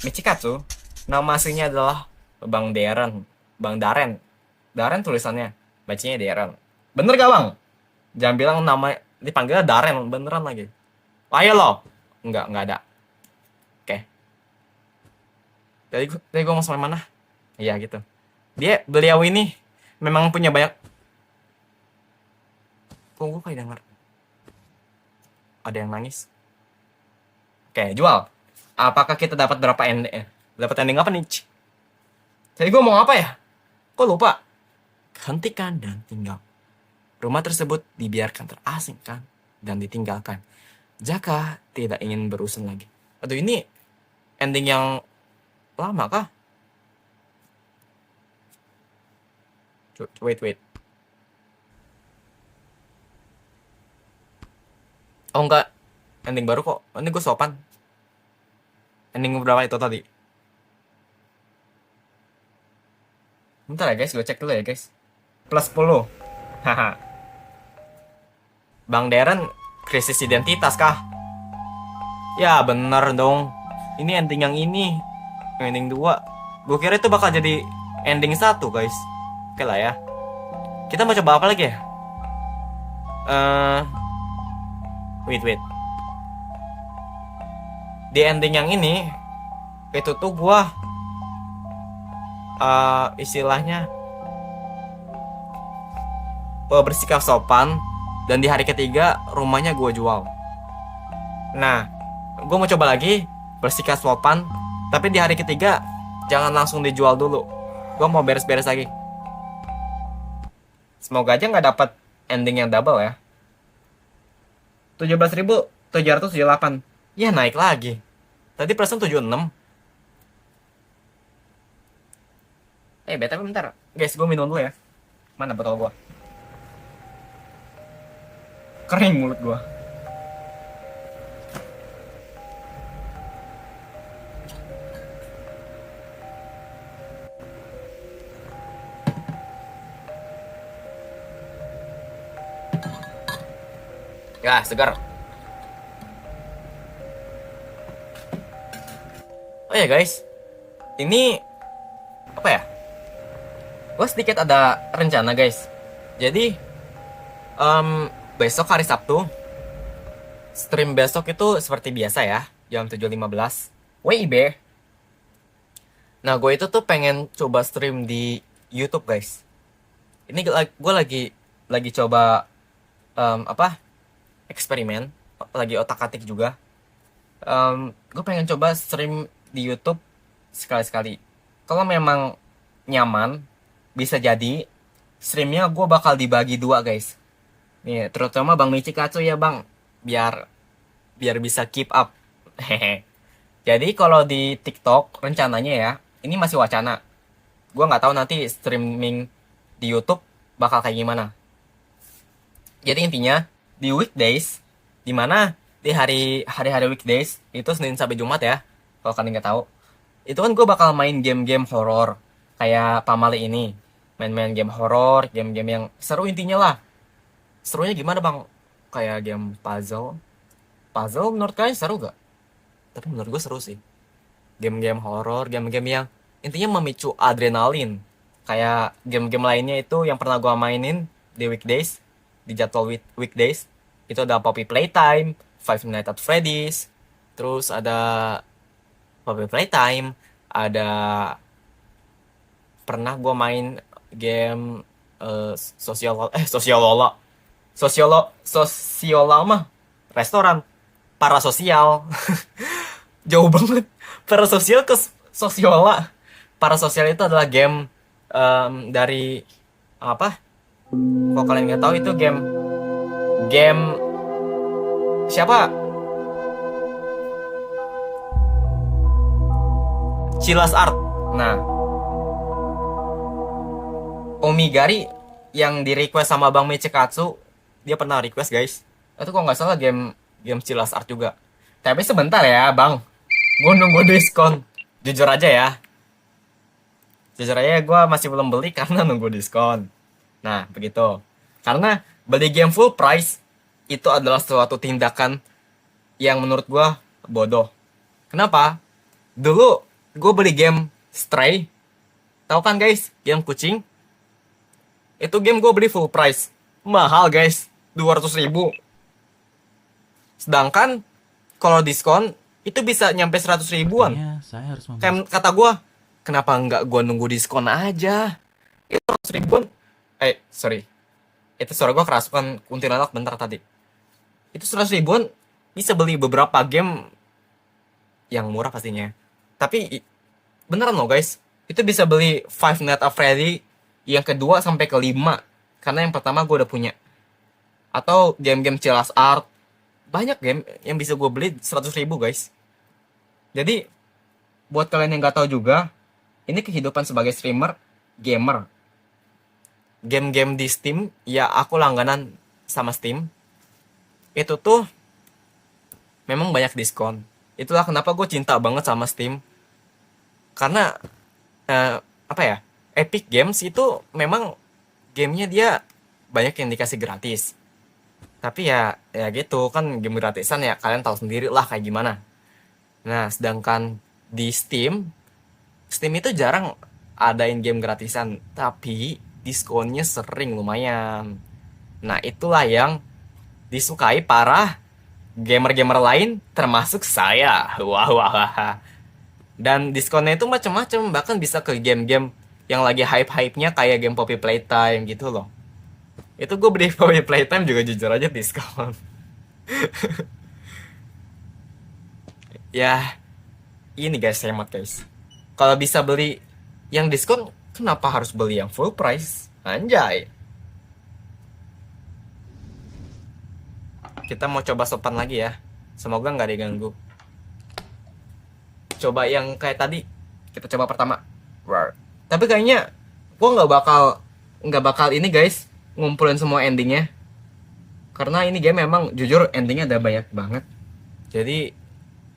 Michikatsu, nama aslinya adalah Bang Daren. Daren tulisannya, bacanya Daren. Bener gak bang? Jangan bilang nama dipanggilnya Daren, beneran lagi. Ayo lo. Enggak ada. Oke. Tadi gue mau sampai mana? Iya gitu. Beliau ini memang punya banyak. Kok gue kayak denger ada yang nangis. Oke, jual. Apakah kita dapat berapa ending? Dapat ending apa nih? Tadi gue mau apa ya? Kok lupa? Hentikan dan tinggal. Rumah tersebut dibiarkan terasingkan dan ditinggalkan. Jaka tidak ingin berurusan lagi. Aduh, ini ending yang lama kah? Wait. Oh enggak, ending baru kok. Ini gue sopan. Ending berapa itu tadi? Bentar ya guys, gue cek dulu ya guys. Plus 10. Haha. Bang Daren krisis identitas kah? Ya bener dong. Ini ending yang ini. Ending 2. Gue kira itu bakal jadi ending 1 guys. Oke lah ya. Kita mau coba apa lagi ya? Wait. Di ending yang ini itu tuh gua istilahnya bersikap sopan Dan di hari ketiga rumahnya gue jual. Nah, gue mau coba lagi bersikap sopan, tapi di hari ketiga jangan langsung dijual dulu. Gue mau beres-beres lagi. Semoga aja nggak dapat ending yang double ya. 17.778. Ya naik lagi. Tadi persen 76. BTW bentar. Guys, gue minum dulu ya. Mana botol gue? Kering mulut gue. Ya, segar. Oh ya guys, ini apa ya? Gue sedikit ada rencana guys. Jadi besok hari Sabtu, stream besok itu seperti biasa ya, jam 7.15 WIB. Nah, gue itu tuh pengen coba stream di YouTube guys. Ini gue lagi coba eksperimen, lagi otak-atik juga. Gue pengen coba stream di YouTube sekali-sekali. Kalau memang nyaman, bisa jadi streamnya gue bakal dibagi dua guys. Nih, terutama Bang Michi Katsu ya bang, biar bisa keep up. Hehe. Jadi kalau di TikTok rencananya ya, ini masih wacana. Gue nggak tahu nanti streaming di YouTube bakal kayak gimana. Jadi intinya di weekdays, dimana di hari-hari weekdays itu Senin sampai Jumat ya, kalau kalian nggak tahu, itu kan gue bakal main game-game horor kayak Pamali ini, main-main game horor, game-game yang seru intinya lah. Serunya gimana bang? Kayak game puzzle menurut kalian seru gak? Tapi menurut gue seru sih. Game-game horor, game-game yang intinya memicu adrenalin. Kayak game-game lainnya itu yang pernah gue mainin di weekdays, di jadwal weekdays, itu ada Poppy Playtime, Five Nights at Freddy's, terus ada Poppy Playtime, ada pernah gue main game Sosiola mah restoran, parasosial. Jauh banget parasosial ke sosiola. Parasosial itu adalah game dari apa? Kalau kalian nggak tahu itu game siapa? Chilas Art. Nah, Omigari yang di request sama Bang Mechikatsu, dia pernah request guys. Itu kok nggak salah game Chilas Art juga. Tapi sebentar ya bang, gue nunggu diskon. Jujur aja ya, gue masih belum beli karena nunggu diskon. Nah begitu. Karena beli game full price itu adalah suatu tindakan yang menurut gue bodoh. Kenapa? Dulu gue beli game Stray, tahu kan guys, game kucing. Itu game gue beli full price. Mahal guys, 200.000. Sedangkan kalau diskon itu bisa nyampe 100.000-an. Saya harus Kayak kata gue, kenapa nggak gue nunggu diskon aja? Itu 100.000-an. Sorry. Itu suara gue kerasukan kuntilanak bentar tadi. Itu 100.000-an bisa beli beberapa game yang murah pastinya. Tapi beneran loh guys, itu bisa beli Five Nights at Freddy yang kedua sampai kelima, karena yang pertama gue udah punya. Atau game-game Chilas Art, banyak game yang bisa gue beli 100.000 guys. Jadi buat kalian yang nggak tahu juga, ini kehidupan sebagai streamer gamer. Game-game di Steam, ya aku langganan sama Steam. Itu tuh memang banyak diskon. Itulah kenapa gue cinta banget sama Steam. Karena Epic Games itu memang gamenya dia banyak yang dikasih gratis. Tapi ya gitu kan, game gratisan ya kalian tahu sendiri lah kayak gimana. Nah, sedangkan di Steam itu jarang adain game gratisan, tapi diskonnya sering lumayan. Nah, itulah yang disukai para gamer-gamer lain termasuk saya. Wah. Dan diskonnya itu macam-macam, bahkan bisa ke game-game yang lagi hype-hypenya kayak game Poppy Playtime gitu loh. Itu gue beli VW Playtime juga jujur aja diskon. Ya, ini guys, hemat guys. Kalau bisa beli yang diskon, kenapa harus beli yang full price? Anjay. Kita mau coba sopan lagi ya. Semoga nggak diganggu. Coba yang kayak tadi. Kita coba pertama. Rar. Tapi kayaknya gua nggak bakal ini guys, ngumpulin semua endingnya. Karena ini game memang jujur endingnya ada banyak banget. Jadi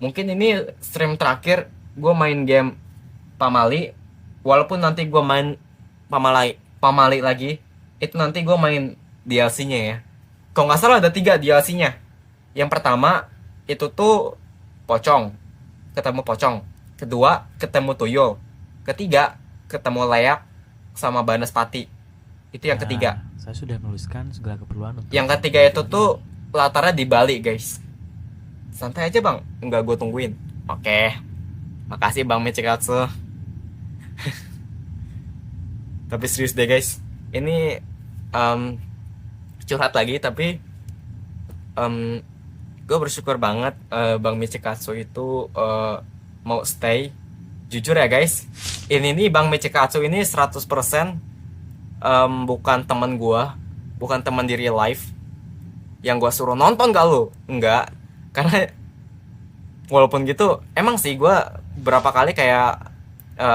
mungkin ini stream terakhir gue main game Pamali. Walaupun nanti gue main Pamali lagi, itu nanti gue main DLC-nya ya. Kalau nggak salah ada 3 DLC-nya. Yang pertama itu tuh ketemu pocong. Kedua ketemu tuyul. Ketiga ketemu leak sama Banaspati. Itu yang ketiga. Saya sudah menuliskan segala keperluan untuk Yang ketiga itu tuh latarnya di Bali guys. Santai aja bang, nggak gue tungguin. Oke, makasih bang Michikatsu. Tapi serius deh guys, ini curhat lagi tapi gue bersyukur banget bang Michikatsu itu mau stay. Jujur ya guys, ini nih bang Michikatsu ini 100% bukan teman gue, bukan teman di real life yang gue suruh nonton gak lu? Enggak, karena walaupun gitu emang sih gue berapa kali kayak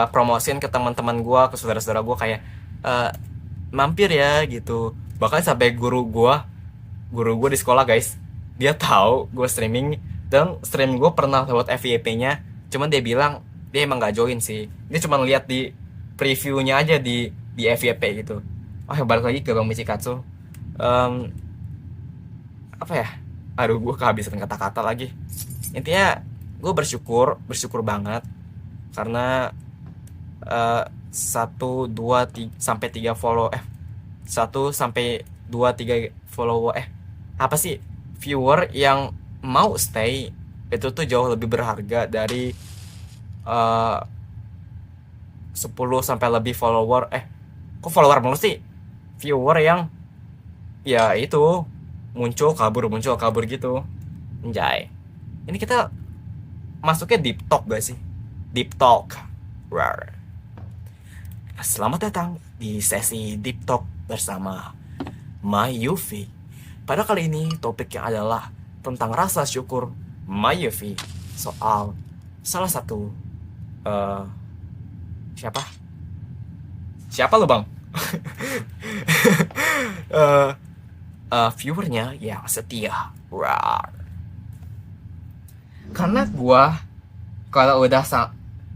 promosiin ke teman-teman gue, ke saudara-saudara gue kayak mampir ya gitu. Bahkan sampai guru gue di sekolah guys, dia tahu gue streaming dan stream gue pernah lewat FYP-nya. Cuman dia bilang dia emang nggak join sih, dia cuma lihat di previewnya aja di FYP gitu. Oh ya, balik lagi ke bang Michikatsu. Apa ya, aduh gue kehabisan kata-kata lagi. Intinya gue bersyukur banget karena 1 2 sampai 3 follow 1 sampai 2 3 follow apa sih, viewer yang mau stay itu tuh jauh lebih berharga dari 10 sampai lebih follower kok follower mulu sih, viewer yang ya itu muncul kabur gitu. Anjay, ini kita masuknya deep talk gak sih? Deep talk. Rar. Selamat datang di sesi deep talk bersama My Yufi. Pada kali ini topiknya adalah tentang rasa syukur My Yufi soal salah satu siapa lo bang? Viewernya yang setia. Rar. Karena gua kalau udah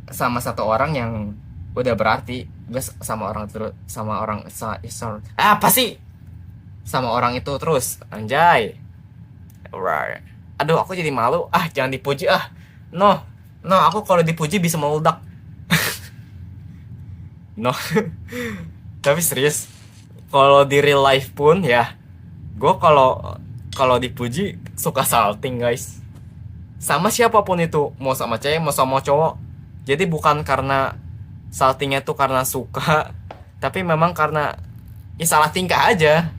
sama satu orang yang udah berarti gue sama orang apa sih sama orang itu terus, anjay. Rar. Aduh aku jadi malu, jangan dipuji no aku kalau dipuji bisa meledak. No. Tapi serius, kalau di real life pun ya, gue kalau dipuji suka salting guys, sama siapapun itu, mau sama cewek mau sama cowok. Jadi bukan karena saltingnya tuh karena suka, tapi memang karena ya salah tingkah aja.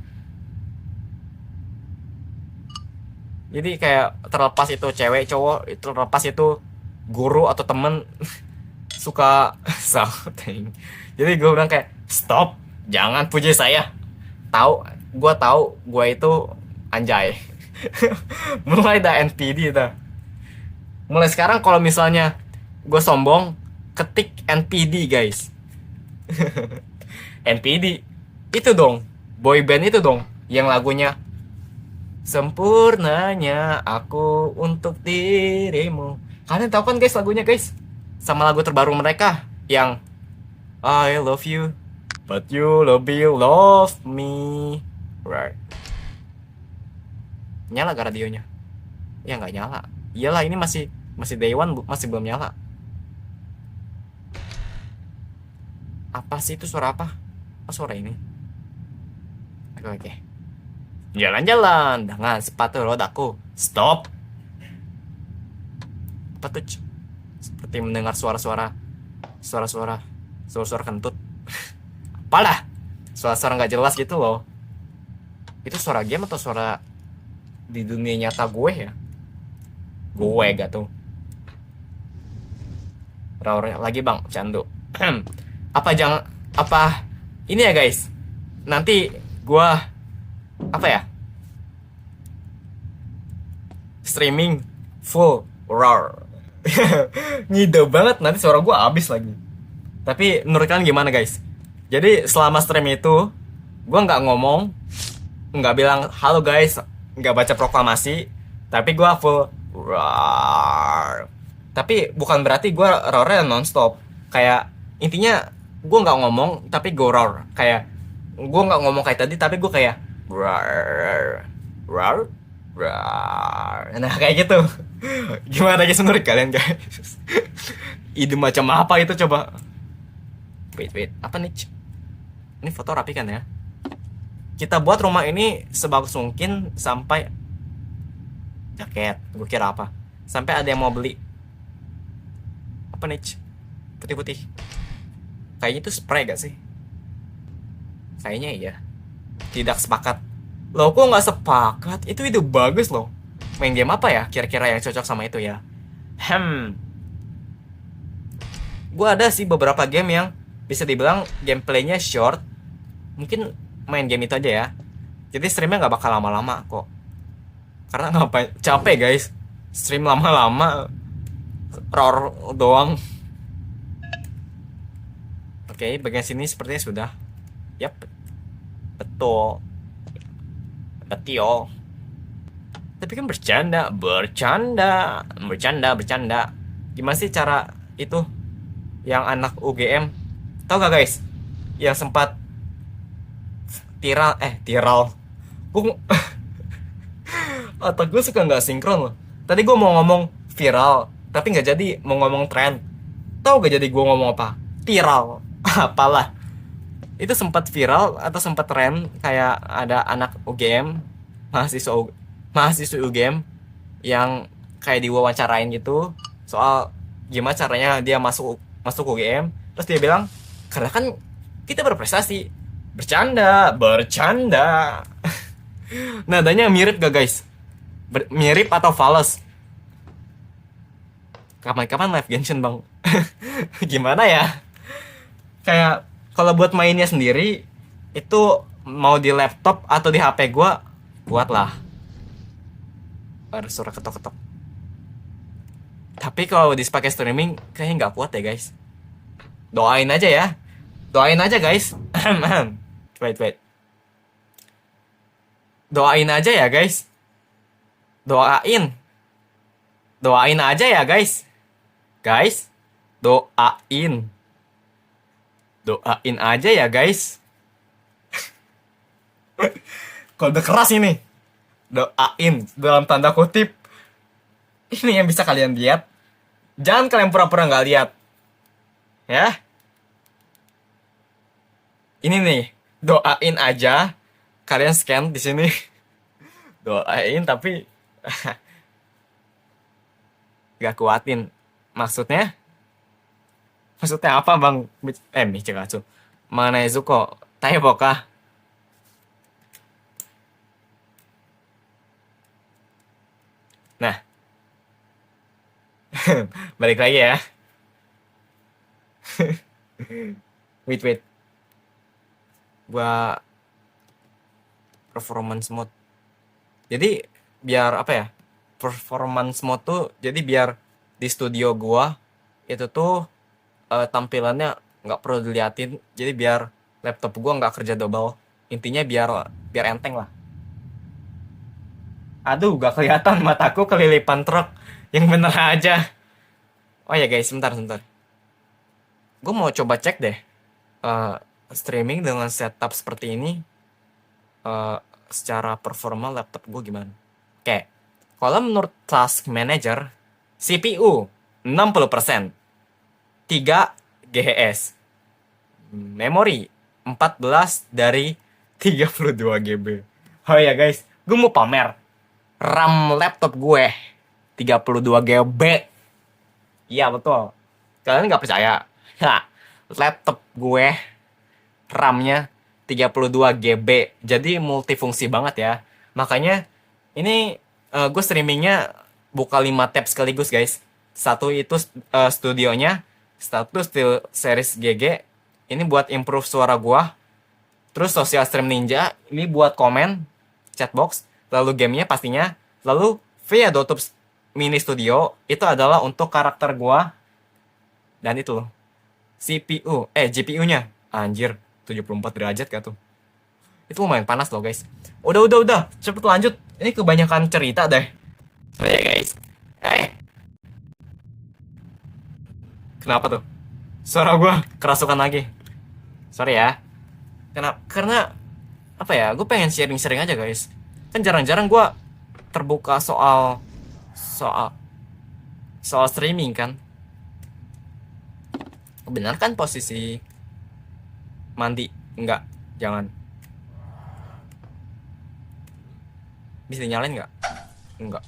Jadi kayak terlepas itu cewek cowok, itu terlepas itu guru atau temen suka salting. Jadi gue bilang kayak stop, jangan puji saya. Gue tahu gue itu anjay. Mulai dah NPD dah. Mulai sekarang kalau misalnya gue sombong, ketik NPD guys. NPD itu dong, boy band itu dong, yang lagunya sempurnanya aku untuk dirimu. Kalian tahu kan guys lagunya guys? Sama lagu terbaru mereka yang I love you but you love me. Right. Nyala gak radionya? Ya nggak nyala. Iyalah, ini masih day one, masih belum nyala. Apa sih itu, suara apa? Oh, suara ini. Oke. Jalan-jalan dengan sepatu rodaku. Stop. Apa tuh? Seperti mendengar suara-suara kentut. Apalah, suara-suara nggak jelas gitu loh. Itu suara game atau suara di dunia nyata gue ya? Gue gak tuh. Raur lagi bang, candu. Apa jangan apa ini ya guys? Nanti gue apa ya? Streaming full roar. Ngide banget, nanti suara gue habis lagi. Tapi menurut kalian gimana guys? Jadi selama stream itu gue nggak ngomong, nggak bilang halo guys, nggak baca proklamasi, tapi gue full roar. Tapi bukan berarti gue roarnya nonstop. Kayak intinya gue nggak ngomong tapi gue roar. Kayak gue nggak ngomong kayak tadi tapi gue kayak roar, roar, roar. Nah kayak gitu. Gimana guys menurut kalian guys? Ide macam apa itu coba? Wait, apa nih? Ini foto rapi kan ya? Kita buat rumah ini sebagus mungkin sampai jaket. Gue kira apa? Sampai ada yang mau beli. Apa nih? Putih-putih. Kayaknya itu spray gak sih? Kayaknya iya. Tidak sepakat. Loh kok nggak sepakat? Itu ide bagus loh. Main game apa ya kira-kira yang cocok sama itu ya? Gue ada sih beberapa game yang bisa dibilang gameplaynya short. Mungkin main game itu aja ya. Jadi streamnya nggak bakal lama-lama kok. Karena ngapain? Capek guys. Stream lama-lama. Roar doang. Oke, bagian sini sepertinya sudah. Yap. Betul. Tapi kan bercanda. Gimana sih cara itu yang anak UGM? Tahu gak guys? Yang sempat viral. Otak gue suka nggak sinkron loh. Tadi gue mau ngomong viral, tapi nggak jadi. Mau ngomong tren. Tahu gak jadi gue ngomong apa? Viral. Apalah. Itu sempat viral atau sempat tren, kayak ada anak UGM, mahasiswa UGM yang kayak diwawancarain gitu soal gimana caranya dia masuk UGM. Terus dia bilang, karena kan kita berprestasi. Bercanda. Nadanya mirip gak guys? Mirip atau fals? Kapan-kapan live Genshin bang. Gimana ya? Kayak kalau buat mainnya sendiri itu mau di laptop atau di HP gue kuat lah. Ada suara ketok-ketok. Tapi kalau dipakai streaming kayaknya nggak kuat ya guys. Doain aja guys. Wait. Doain aja ya guys. Doain aja ya guys. Doain aja ya guys. Kode keras ini. Doain dalam tanda kutip. Ini yang bisa kalian lihat. Jangan kalian pura-pura nggak lihat. Ya. Ini nih, doain aja. Kalian scan di sini. Doain tapi gak kuatin. Maksudnya apa bang? Michigatsu. Mana Izuko? Taiboka. Nah. Balik lagi ya. Wait. Gua performance mode. Jadi biar apa ya? Performance mode tuh jadi biar di studio gua itu tuh tampilannya nggak perlu diliatin. Jadi biar laptop gua nggak kerja double. Intinya biar enteng lah. Aduh, gak kelihatan mataku kelilipan truk. Yang bener aja. Oh ya guys, sebentar. Gue mau coba cek deh. Streaming dengan setup seperti ini. Secara performa laptop gue gimana. Oke. Kalau menurut Task Manager, CPU 60%. 3 GHz. Memori 14 dari 32 GB. Oh ya guys, gue mau pamer. RAM laptop gue 32 GB. Iya betul. Kalian nggak percaya? Laptop gue RAM-nya 32 GB. Jadi multifungsi banget ya. Makanya ini gue streamingnya buka 5 tab sekaligus guys. Satu itu studionya, satu series GG. Ini buat improve suara gua. Terus Social Stream Ninja ini buat komen, chatbox, lalu gamenya pastinya, lalu via Dotub Mini Studio itu adalah untuk karakter gua dan itu loh. GPU-nya. Anjir, 74 derajat gak tuh? Itu lumayan panas loh guys. Udah, cepet lanjut. Ini kebanyakan cerita deh. Sorry ya guys. Kenapa tuh? Suara gua kerasukan lagi. Sorry ya. Karena apa ya? Gue pengen sharing-sharing aja guys. Kan jarang-jarang gue terbuka soal streaming kan. Benar kan posisi mandi? Enggak, jangan. Bisa dinyalain nggak? Enggak.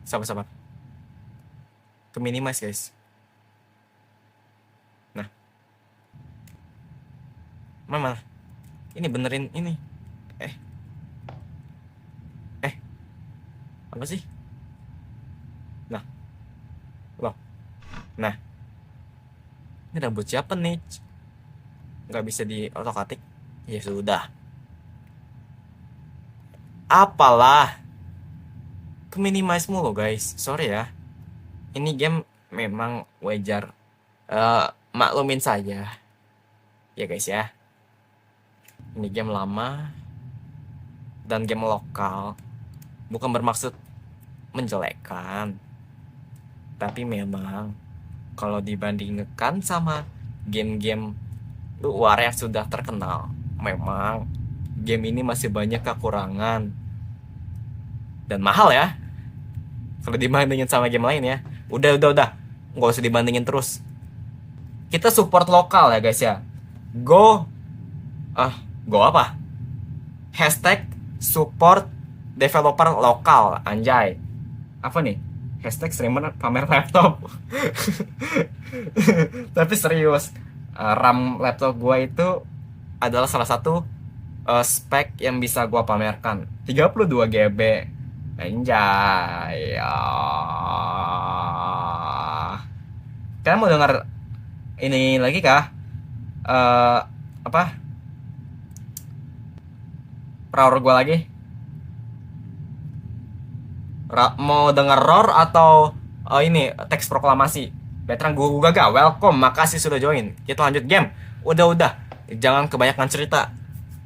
Sabar. Ke minimize guys. Nah. Mana? Ini benerin ini. Apa sih? Nah. Loh. Nah. Ini rambut siapa nih? Nggak bisa di otak-atik. Ya sudah. Apalah. Ke minimize mulu guys. Sorry ya. Ini game memang wajar. Maklumin saja. Ya guys ya. Ini game lama. Dan game lokal. Bukan bermaksud menjelekkan. Tapi memang kalau dibandingkan sama game-game luar yang sudah terkenal, memang game ini masih banyak kekurangan. Dan mahal ya. Kalau dibandingin sama game lain ya. Udah. Nggak usah dibandingin terus. Kita support lokal ya guys ya. Go apa? Hashtag support developer lokal. Anjay. Apa nih? Hashtag streamer pamer laptop. Tapi serius, RAM laptop gua itu adalah salah satu spek yang bisa gua pamerkan. 32 GB. Anjay. Kalian mau dengar ini lagi kah? Apa? Roar gua lagi? Mau denger roar atau ini teks proklamasi? Veteran gua gak welcome, makasih sudah join. Kita lanjut game. Udah. Jangan kebanyakan cerita.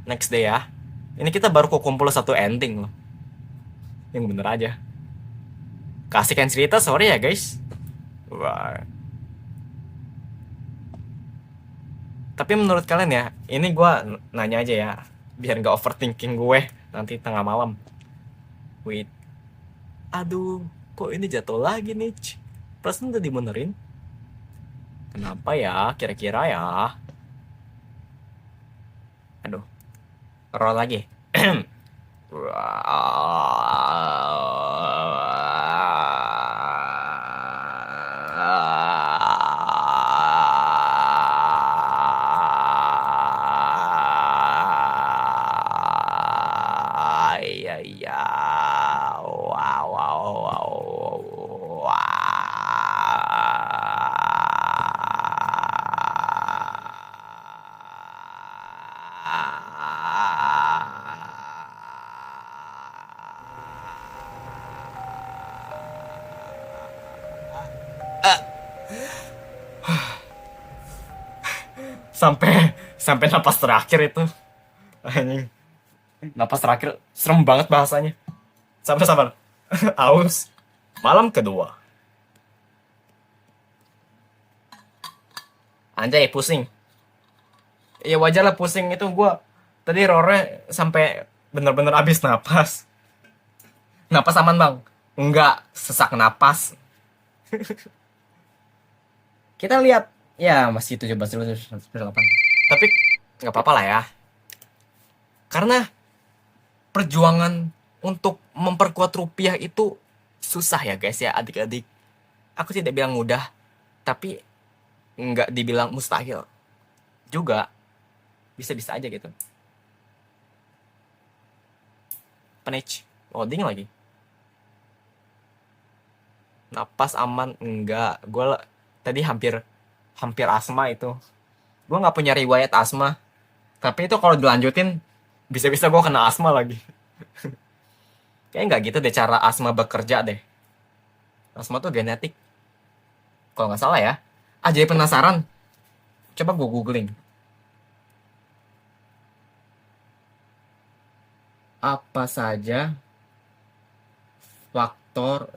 Next day ya. Ini kita baru kumpul satu ending loh. Yang bener aja. Kasihkan cerita, sorry ya guys. Wah. Tapi menurut kalian ya, ini gua nanya aja ya, biar gak overthinking gue nanti tengah malam. Wait. Aduh, kok ini jatuh lagi nih? Perasaan udah dibenerin. Kenapa ya? Kira-kira ya. Aduh. Roll lagi. Iya. Sampai napas terakhir itu. Anjing. Napas terakhir serem banget bahasanya. Sabar. Aus. Malam kedua. Anjay, pusing. Ya wajar lah pusing itu. Gua tadi roarnya sampai bener-bener habis napas. Napas aman bang? Enggak, sesak napas. Kita lihat. Ya masih 17-8. Tapi nggak apa-apa lah ya. Karena perjuangan untuk memperkuat rupiah itu susah ya guys ya adik-adik. Aku tidak bilang mudah, tapi nggak dibilang mustahil. juga, bisa-bisa aja gitu. Penech loading lagi. Napas aman enggak, gue tadi hampir asma itu. Gue nggak punya riwayat asma, tapi itu kalau dilanjutin bisa-bisa gue kena asma lagi. Kayaknya nggak gitu deh cara asma bekerja deh. Asma tuh genetik kalau nggak salah ya. Jadi penasaran, coba gue googling apa saja faktor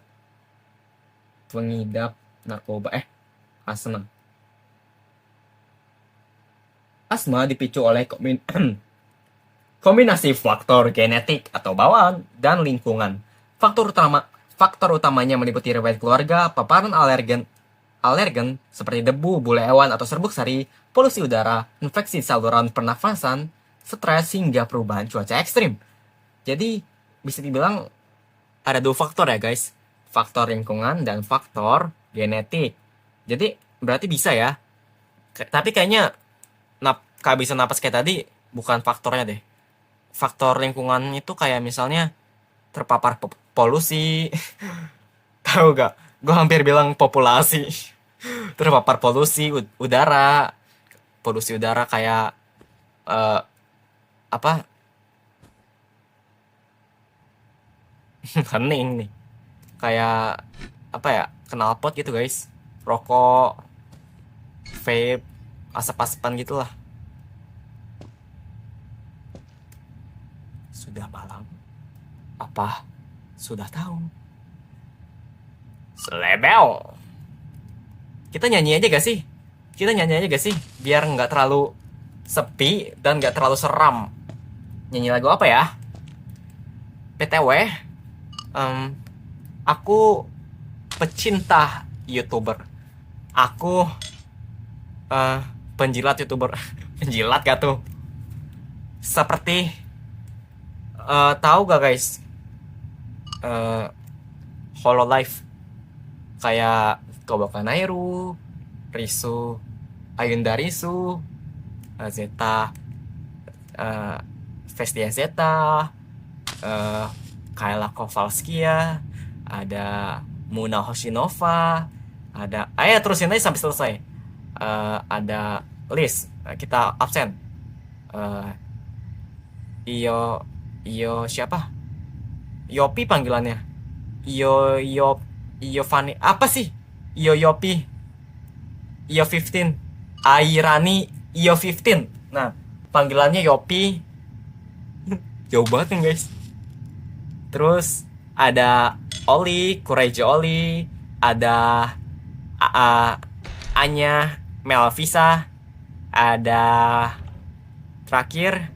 pengidap narkoba. Asma. Asma dipicu oleh kombinasi faktor genetik atau bawaan dan lingkungan. Faktor utamanya meliputi riwayat keluarga, paparan alergen seperti debu, bulu hewan atau serbuk sari, polusi udara, infeksi saluran pernafasan, stres hingga perubahan cuaca ekstrim. Jadi bisa dibilang ada 2 faktor ya guys, faktor lingkungan dan faktor genetik. Jadi berarti bisa ya. Tapi kayaknya kehabisan napas kayak tadi bukan faktornya deh. Faktor lingkungan itu kayak misalnya terpapar polusi. Tahu gak? Gue hampir bilang populasi. Terpapar polusi udara. Polusi udara kayak apa? Hening nih. Kayak apa ya? Knalpot gitu guys. Rokok, vape, asap-asapan gitulah. Sudah malam. Apa sudah tahu? Selebel. Kita nyanyi aja gak sih? Biar nggak terlalu sepi dan nggak terlalu seram. Nyanyi lagu apa ya? PTW, aku pecinta YouTuber. Aku penjilat YouTuber. Penjilat gak tuh? Seperti tahu gak guys? Hololive. Kayak Kobakanairu, Risu, Ayunda Risu, Zeta, Vestia Zeta, Kayla Kowalskia, ada Muna Hoshinova, ada terusin aja sampai selesai. Ada Liz, kita absen. Iyo siapa? Yopi panggilannya. Iyo Fani apa sih? Yopi. Iyo 15. Airani Iyo 15. Nah, panggilannya Yopi. Jauh banget kan guys. Terus ada Oli, Kureji Oli, ada Anya Melvisa, ada terakhir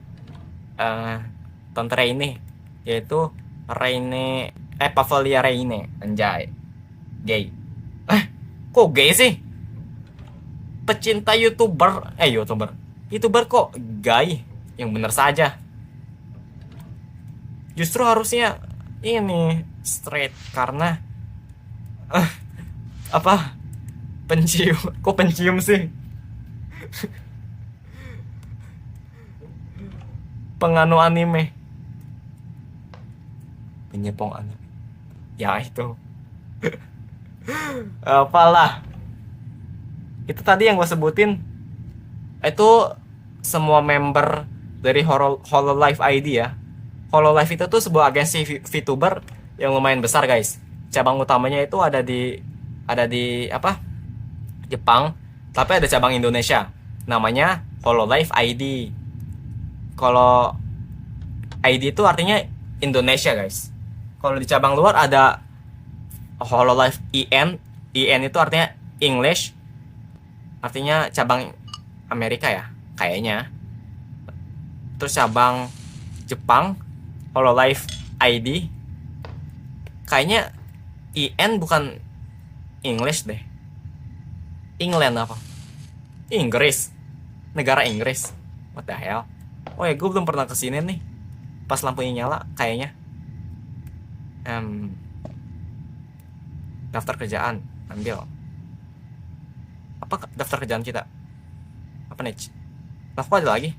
Tante Reine, yaitu Reine Pavalia Reine, anjay. Gay. Kok gay sih? Pecinta YouTuber kok gay? Yang bener saja. Justru harusnya ini straight karena apa? Pencium. Kok pencium sih? Penganu anime. Penyepong anime. Ya itu. Apalah. Itu tadi yang gue sebutin itu semua member dari Hololive ID ya. Hololive itu tuh sebuah agensi VTuber yang lumayan besar guys. Cabang utamanya itu ada di apa? Jepang, tapi ada cabang Indonesia. Namanya Hololive ID. Kalau ID itu artinya Indonesia guys. Kalau di cabang luar ada Hololive IN. IN itu artinya English. Artinya cabang Amerika ya, kayaknya. Terus cabang Jepang Hololive ID. Kayaknya IN bukan English deh. England apa? Inggris. Negara Inggris. What the hell? Oh ya, gue belum pernah kesini nih. Pas lampunya nyala, kayaknya. Daftar kerjaan, ambil. Apa daftar kerjaan kita? Apa nih? Lah kok ada lagi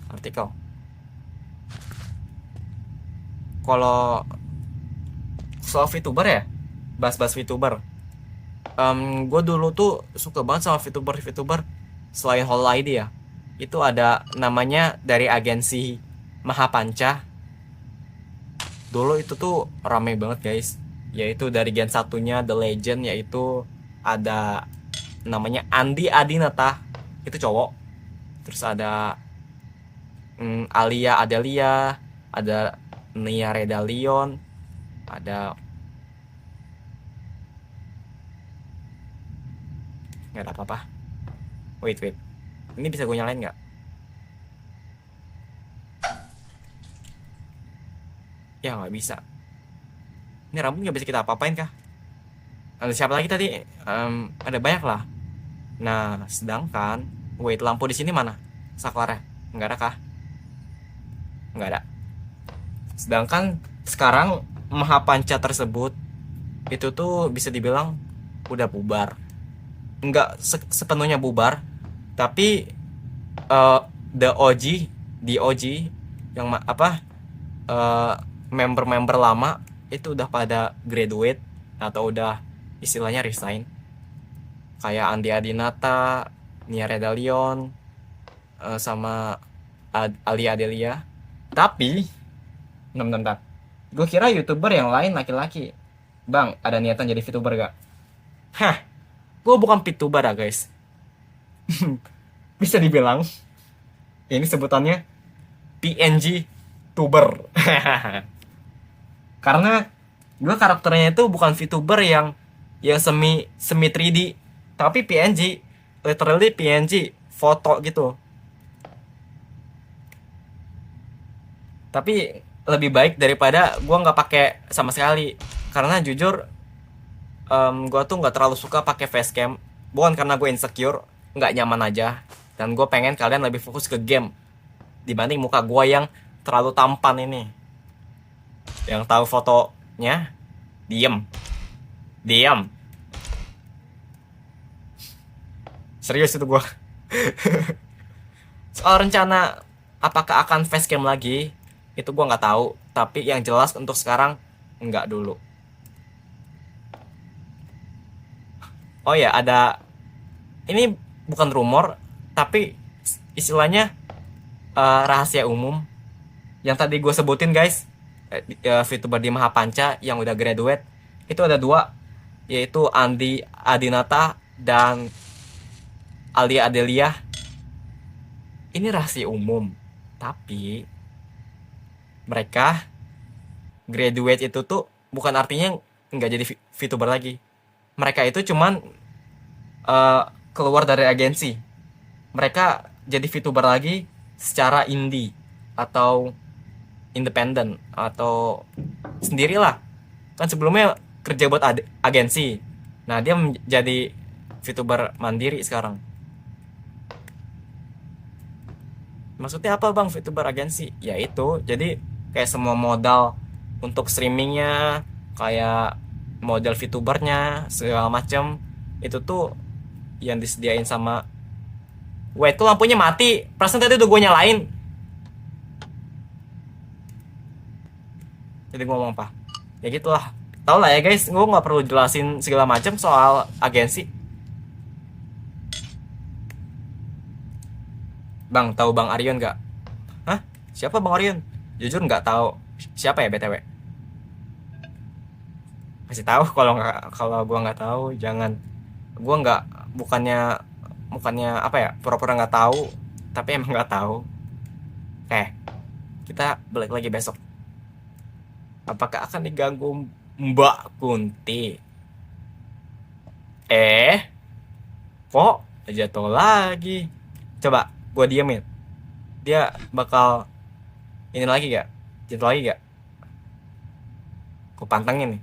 artikel. Kalau soal VTuber ya, bahas-bahas VTuber. Gue dulu tuh suka banget sama VTuber selain Hollow ID ya. Itu ada namanya dari agensi Mahapanca. Dulu itu tuh rame banget guys. Yaitu dari gen satunya The Legend, yaitu ada namanya Andi Adinata, itu cowok. Terus ada Alia Adelia, ada Nia Redalion, ada nggak ada apa-apa. Wait. Ini bisa gue nyalain nggak? Ya nggak bisa. Ini rambut nggak bisa kita apa-apain kah? Ada siapa lagi tadi? Ada banyak lah. Nah, sedangkan wait, lampu di sini mana? Saklarnya nggak ada kah? Nggak ada. Sedangkan sekarang Mahapanca tersebut itu tuh bisa dibilang udah bubar. Nggak sepenuhnya bubar, tapi the OG yang eh, member-member lama itu udah pada graduate atau udah istilahnya resign. Kayak Andi Adinata, Nia Redalion, sama Alia Adelia. Tapi bentar. Gue kira YouTuber yang lain laki-laki. Bang, ada niatan jadi VTuber gak? Hah, gue bukan VTuber ya guys. Bisa dibilang ini sebutannya PNG tuber. Karena gue karakternya itu bukan VTuber yang semi 3D, tapi PNG, literally PNG foto gitu. Tapi lebih baik daripada gue nggak pakai sama sekali, karena jujur gue tuh nggak terlalu suka pakai facecam. Bukan karena gue insecure, nggak nyaman aja, dan gue pengen kalian lebih fokus ke game dibanding muka gue yang terlalu tampan ini. Yang tahu fotonya diam. Serius itu gue. Soal rencana apakah akan facecam lagi, itu gue nggak tahu. Tapi yang jelas untuk sekarang nggak dulu. Oh ya, ada, ini bukan rumor, tapi istilahnya rahasia umum yang tadi gue sebutin guys. VTuber di Mahapanca yang udah graduate itu ada dua, yaitu Andi Adinata dan Alia Adelia. Ini rahasia umum, tapi mereka graduate itu tuh bukan artinya nggak jadi VTuber lagi. Mereka itu cuman keluar dari agensi. Mereka jadi VTuber lagi secara indie atau independen atau sendirilah. Kan sebelumnya kerja buat agensi. Nah, dia menjadi VTuber mandiri sekarang. Maksudnya apa bang VTuber agensi? Ya itu, jadi kayak semua modal untuk streamingnya, kayak model VTubernya segala macam, itu tuh yang disediain sama. Wait, tuh lampunya mati. Perasaan tadi udah gue nyalain. Jadi gue ngomong apa? Ya gitulah. Tau lah ya guys, gue nggak perlu jelasin segala macam soal agensi. Bang, tahu Bang Arion nggak? Hah? Siapa Bang Arion? Jujur nggak tahu. Siapa ya BTW? Kasih tahu kalau gue nggak tahu, jangan. Gue nggak, bukannya apa ya, pura-pura nggak tahu, tapi emang nggak tahu. Oke, kita balik lagi besok. Apakah akan diganggu Mbak Kunti? Kok jatuh lagi? Coba gue diemin. Dia bakal ini lagi gak? Jatuh lagi gak? Gue pantengin nih.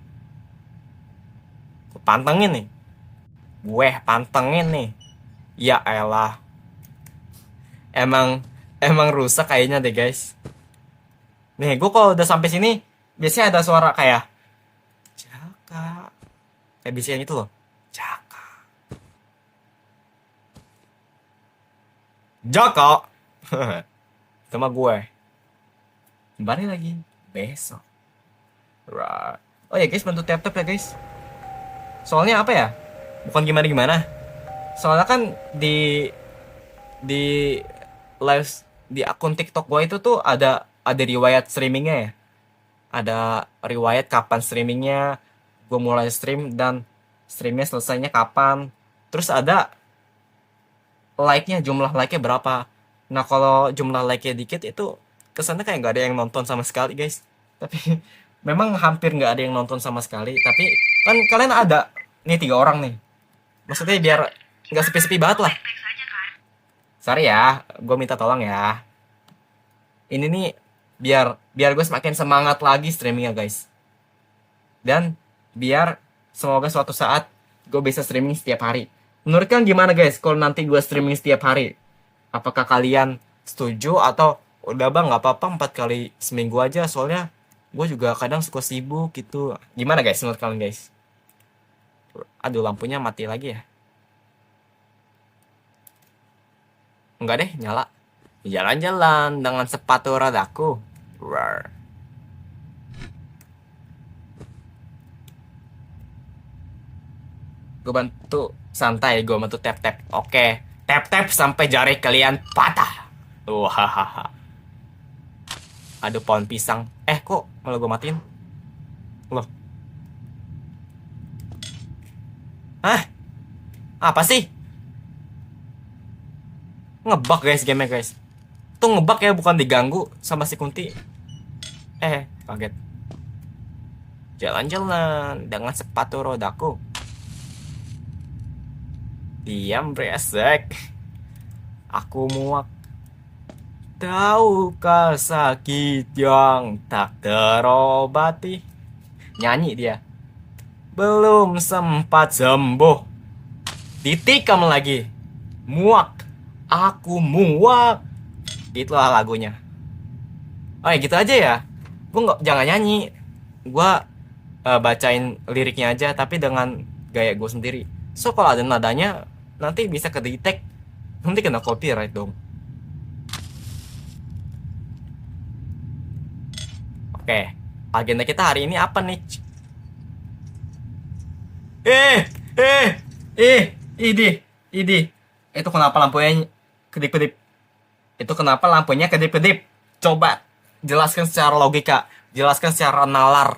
Gue pantengin nih. Ya elah. Emang rusak kayaknya deh guys. Nih, gue kalau udah sampai sini biasanya ada suara kayak Jaka, kayak bisikan gitu loh, Jaka. Joko. Itu mah gue. Kembali lagi besok. Right. Oh ya guys, bantu tap-tap ya guys. Soalnya apa ya? Bukan gimana-gimana. Soalnya kan di live di akun TikTok gue itu tuh ada riwayat streamingnya ya. Ada riwayat kapan streamingnya, gue mulai stream dan streamnya selesainya kapan. Terus ada like-nya, jumlah like-nya berapa. Nah kalau jumlah like-nya dikit itu kesannya kayak nggak ada yang nonton sama sekali guys. Tapi memang hampir nggak ada yang nonton sama sekali. Tapi kan kalian ada nih 3 orang nih. Maksudnya biar nggak sepi-sepi banget lah. Baik saja kan? Sorry ya, gue minta tolong ya. Ini nih biar biar gue semakin semangat lagi streamingnya guys. Dan biar semoga suatu saat gue bisa streaming setiap hari. Menurut kalian gimana guys kalau nanti gue streaming setiap hari? Apakah kalian setuju atau udah bang nggak apa-apa 4 kali seminggu aja soalnya gue juga kadang suka sibuk gitu. Gimana guys menurut kalian guys? Aduh lampunya mati lagi ya. Enggak deh nyala. Jalan-jalan dengan sepatu rodaku. Rar. Gue bantu santai, gue bantu tap-tap. Oke, tap-tap sampai jari kalian patah. Wahaha. Aduh pohon pisang. Kok malah gue matiin? Loh. Hah? Apa sih? Ngebug guys gamenya guys. Tuh ngebug ya, bukan diganggu sama si Kunti. Kaget. Jalan-jalan dengan sepatu rodaku. Diam beresek. Aku muak. Tahukah sakit yang tak terobati? Nyanyi dia. Belum sempat sembuh. Ditikam lagi. Muak. Aku muak. Itulah lagunya. Oh ya gitu aja ya. Gue nggak jangan nyanyi. Gue bacain liriknya aja tapi dengan gaya gue sendiri. So kalau ada nadanya nanti bisa kedetek. Nanti kena copyright dong. Oke, agenda kita hari ini apa nih? Idi. Itu kenapa lampunya kedip-kedip? Itu kenapa lampunya kedip-kedip? Coba jelaskan secara logika, jelaskan secara nalar.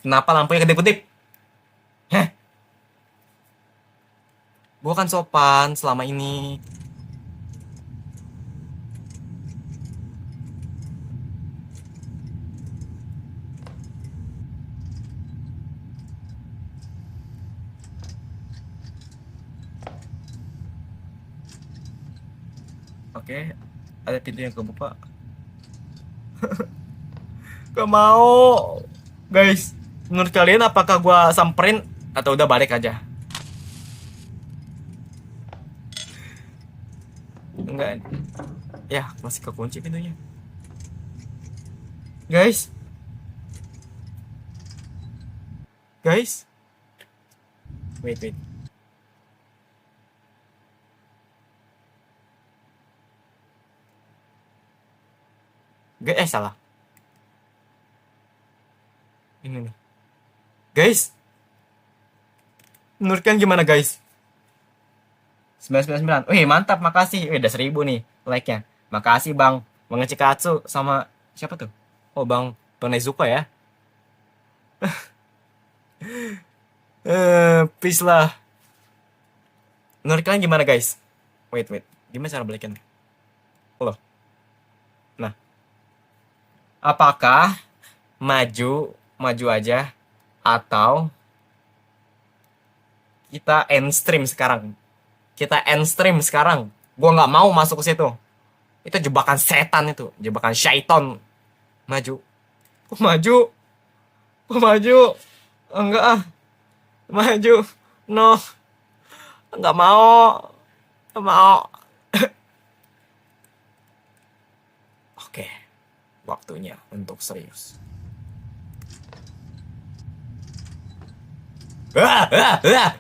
Kenapa lampunya kedip-kedip? Heh, gua kan sopan selama ini. Oke, ada pintu yang kebuka. Gak mau. Guys, menurut kalian apakah gua samperin atau udah balik aja? Enggak. Ya, masih kekunci pintunya. Guys. Guys. Wait. Salah. Ini nih. Guys. Menurut kalian gimana guys? 999. Wih mantap, makasih. Udah 1000 nih like-nya. Makasih Bang Mengecikatsu sama siapa tuh? Oh Bang Nezuko ya. Peace lah. Menurut kalian gimana guys? Wait. Gimana cara balikin? Loh. Nah. Apakah maju aja atau kita end stream sekarang? Gua nggak mau masuk ke situ. Itu jebakan setan itu, jebakan syaiton. Maju. Kok maju? Enggak ah. Maju. No. Enggak mau. Oke. Waktunya untuk serius. Iya.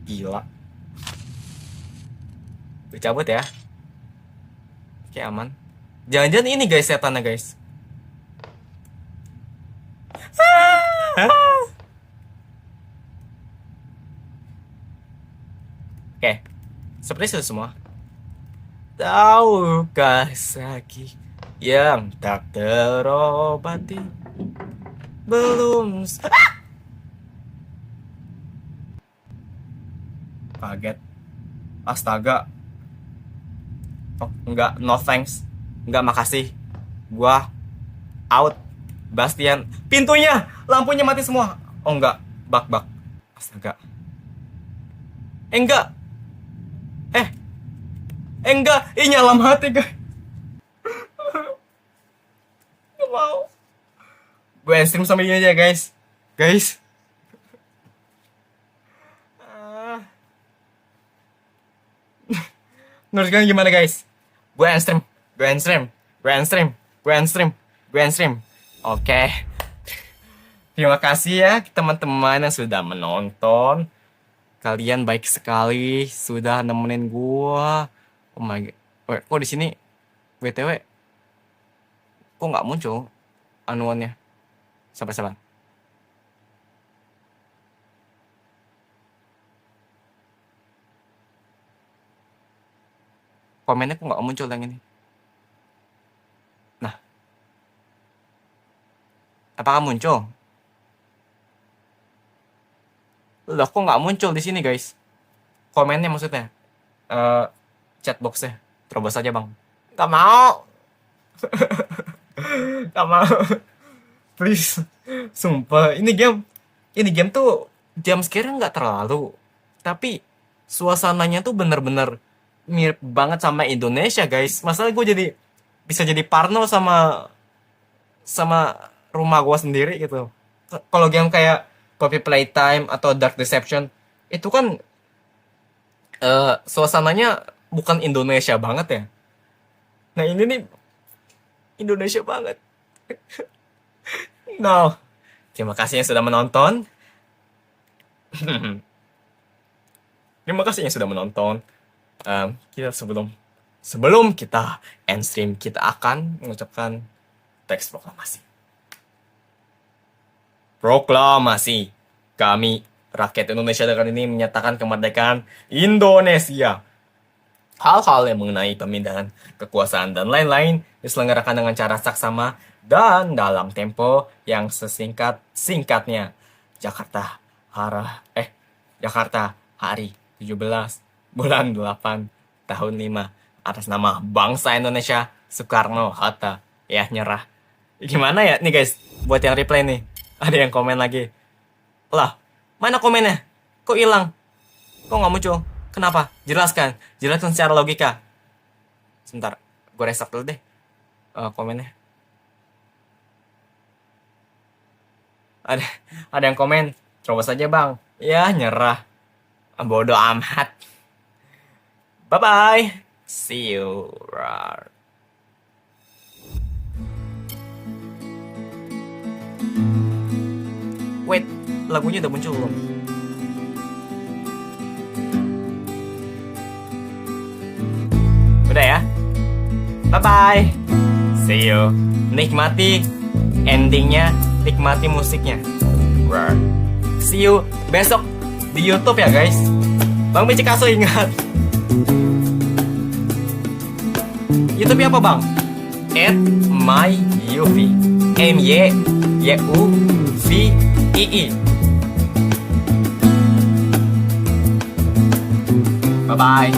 Gila. Gue cabut ya. Oke, aman. Jangan-jangan ini guys setannya guys. Oke. Seperti itu semua. Tahukah sakit yang tak terobati belum kaget. Astaga. Oh, enggak, no thanks. Enggak, makasih. Gua out. Bastian, pintunya, lampunya mati semua. Oh enggak, bak. Astaga. Enggak. Enggak, nyala mati guys. Gak mau. Gue stream sampai ini aja guys. Guys. Menurut kalian gimana guys? Gue stream. Oke. Terima kasih ya teman-teman yang sudah menonton. Kalian baik sekali sudah nemenin gua. Oh my god. Wait, kok di sini BTW kok nggak muncul anuannya? Sabar. Komennya kok nggak muncul yang ini? Nah, apakah muncul? Loh, kok nggak muncul di sini guys? Komennya maksudnya? Chatboxnya. Terobos aja bang. Gak mau. Gak mau. Please. Sumpah. Ini game tuh jam sekarang nggak terlalu. Tapi suasananya tuh bener-bener mirip banget sama Indonesia guys. Masalah gue bisa jadi parno sama rumah gue sendiri gitu. Kalau game kayak Poppy Playtime atau Dark Deception itu kan suasananya bukan Indonesia banget ya. Nah ini nih Indonesia banget. No. Terima kasih yang sudah menonton. Terima kasih yang sudah menonton. Kita sebelum kita end stream, kita akan mengucapkan teks proklamasi. Proklamasi. Kami, rakyat Indonesia dengan ini menyatakan kemerdekaan Indonesia. Hal-hal yang mengenai pemindahan kekuasaan dan lain-lain diselenggarakan dengan cara saksama dan dalam tempo yang sesingkat-singkatnya. Jakarta, hari 17 bulan 8 tahun 5 atas nama bangsa Indonesia Soekarno-Hatta. Ya, nyerah. Gimana ya nih guys, buat yang replay nih. Ada yang komen lagi. Lah, mana komennya? Kok hilang? Kok nggak muncul? Kenapa? Jelaskan secara logika. Sebentar, gue restart dulu deh komennya. Ada yang komen, terobos aja bang. Ya, nyerah. Bodoh amat. Bye-bye. See you. Wait, lagunya udah muncul belum? Udah ya? Bye-bye. See you. Nikmati endingnya, nikmati musiknya. See you besok di YouTube ya guys. Bang Micikaso ingat. YouTube apa bang? @myuv. MYUVII. Bye-bye.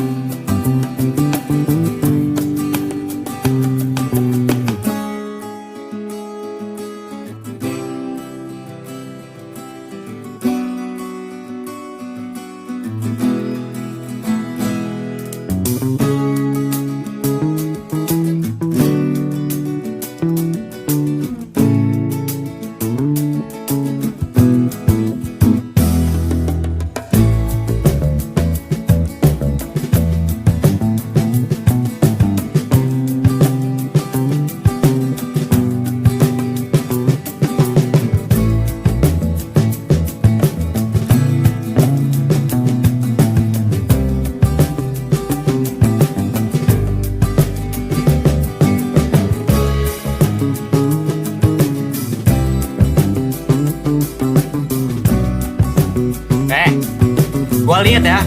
lihat ya,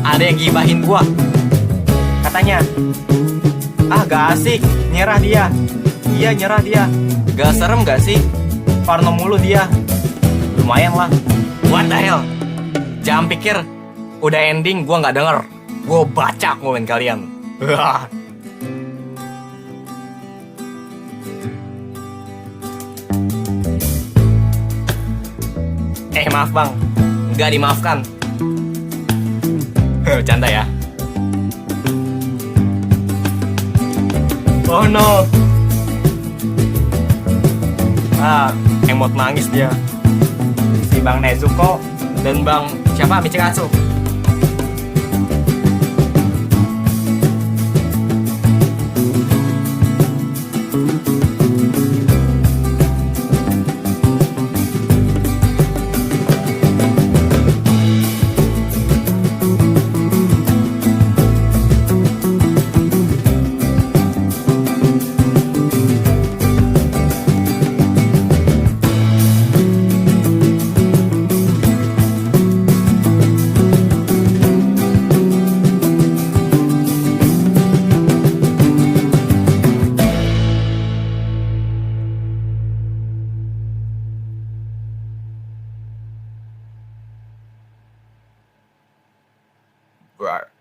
ada yang gibahin gua. Katanya, ah gak asik, nyerah dia. Iya nyerah dia. Gak serem gak sih? Parno mulu dia. Lumayan lah. What the hell? Jangan pikir udah ending gua nggak denger. Gua baca komen kalian. Maaf bang, nggak dimaafkan. Canda ya. Oh no. Emot nangis dia. Si Bang Nezuko dan Bang siapa? Michikatsu. Right.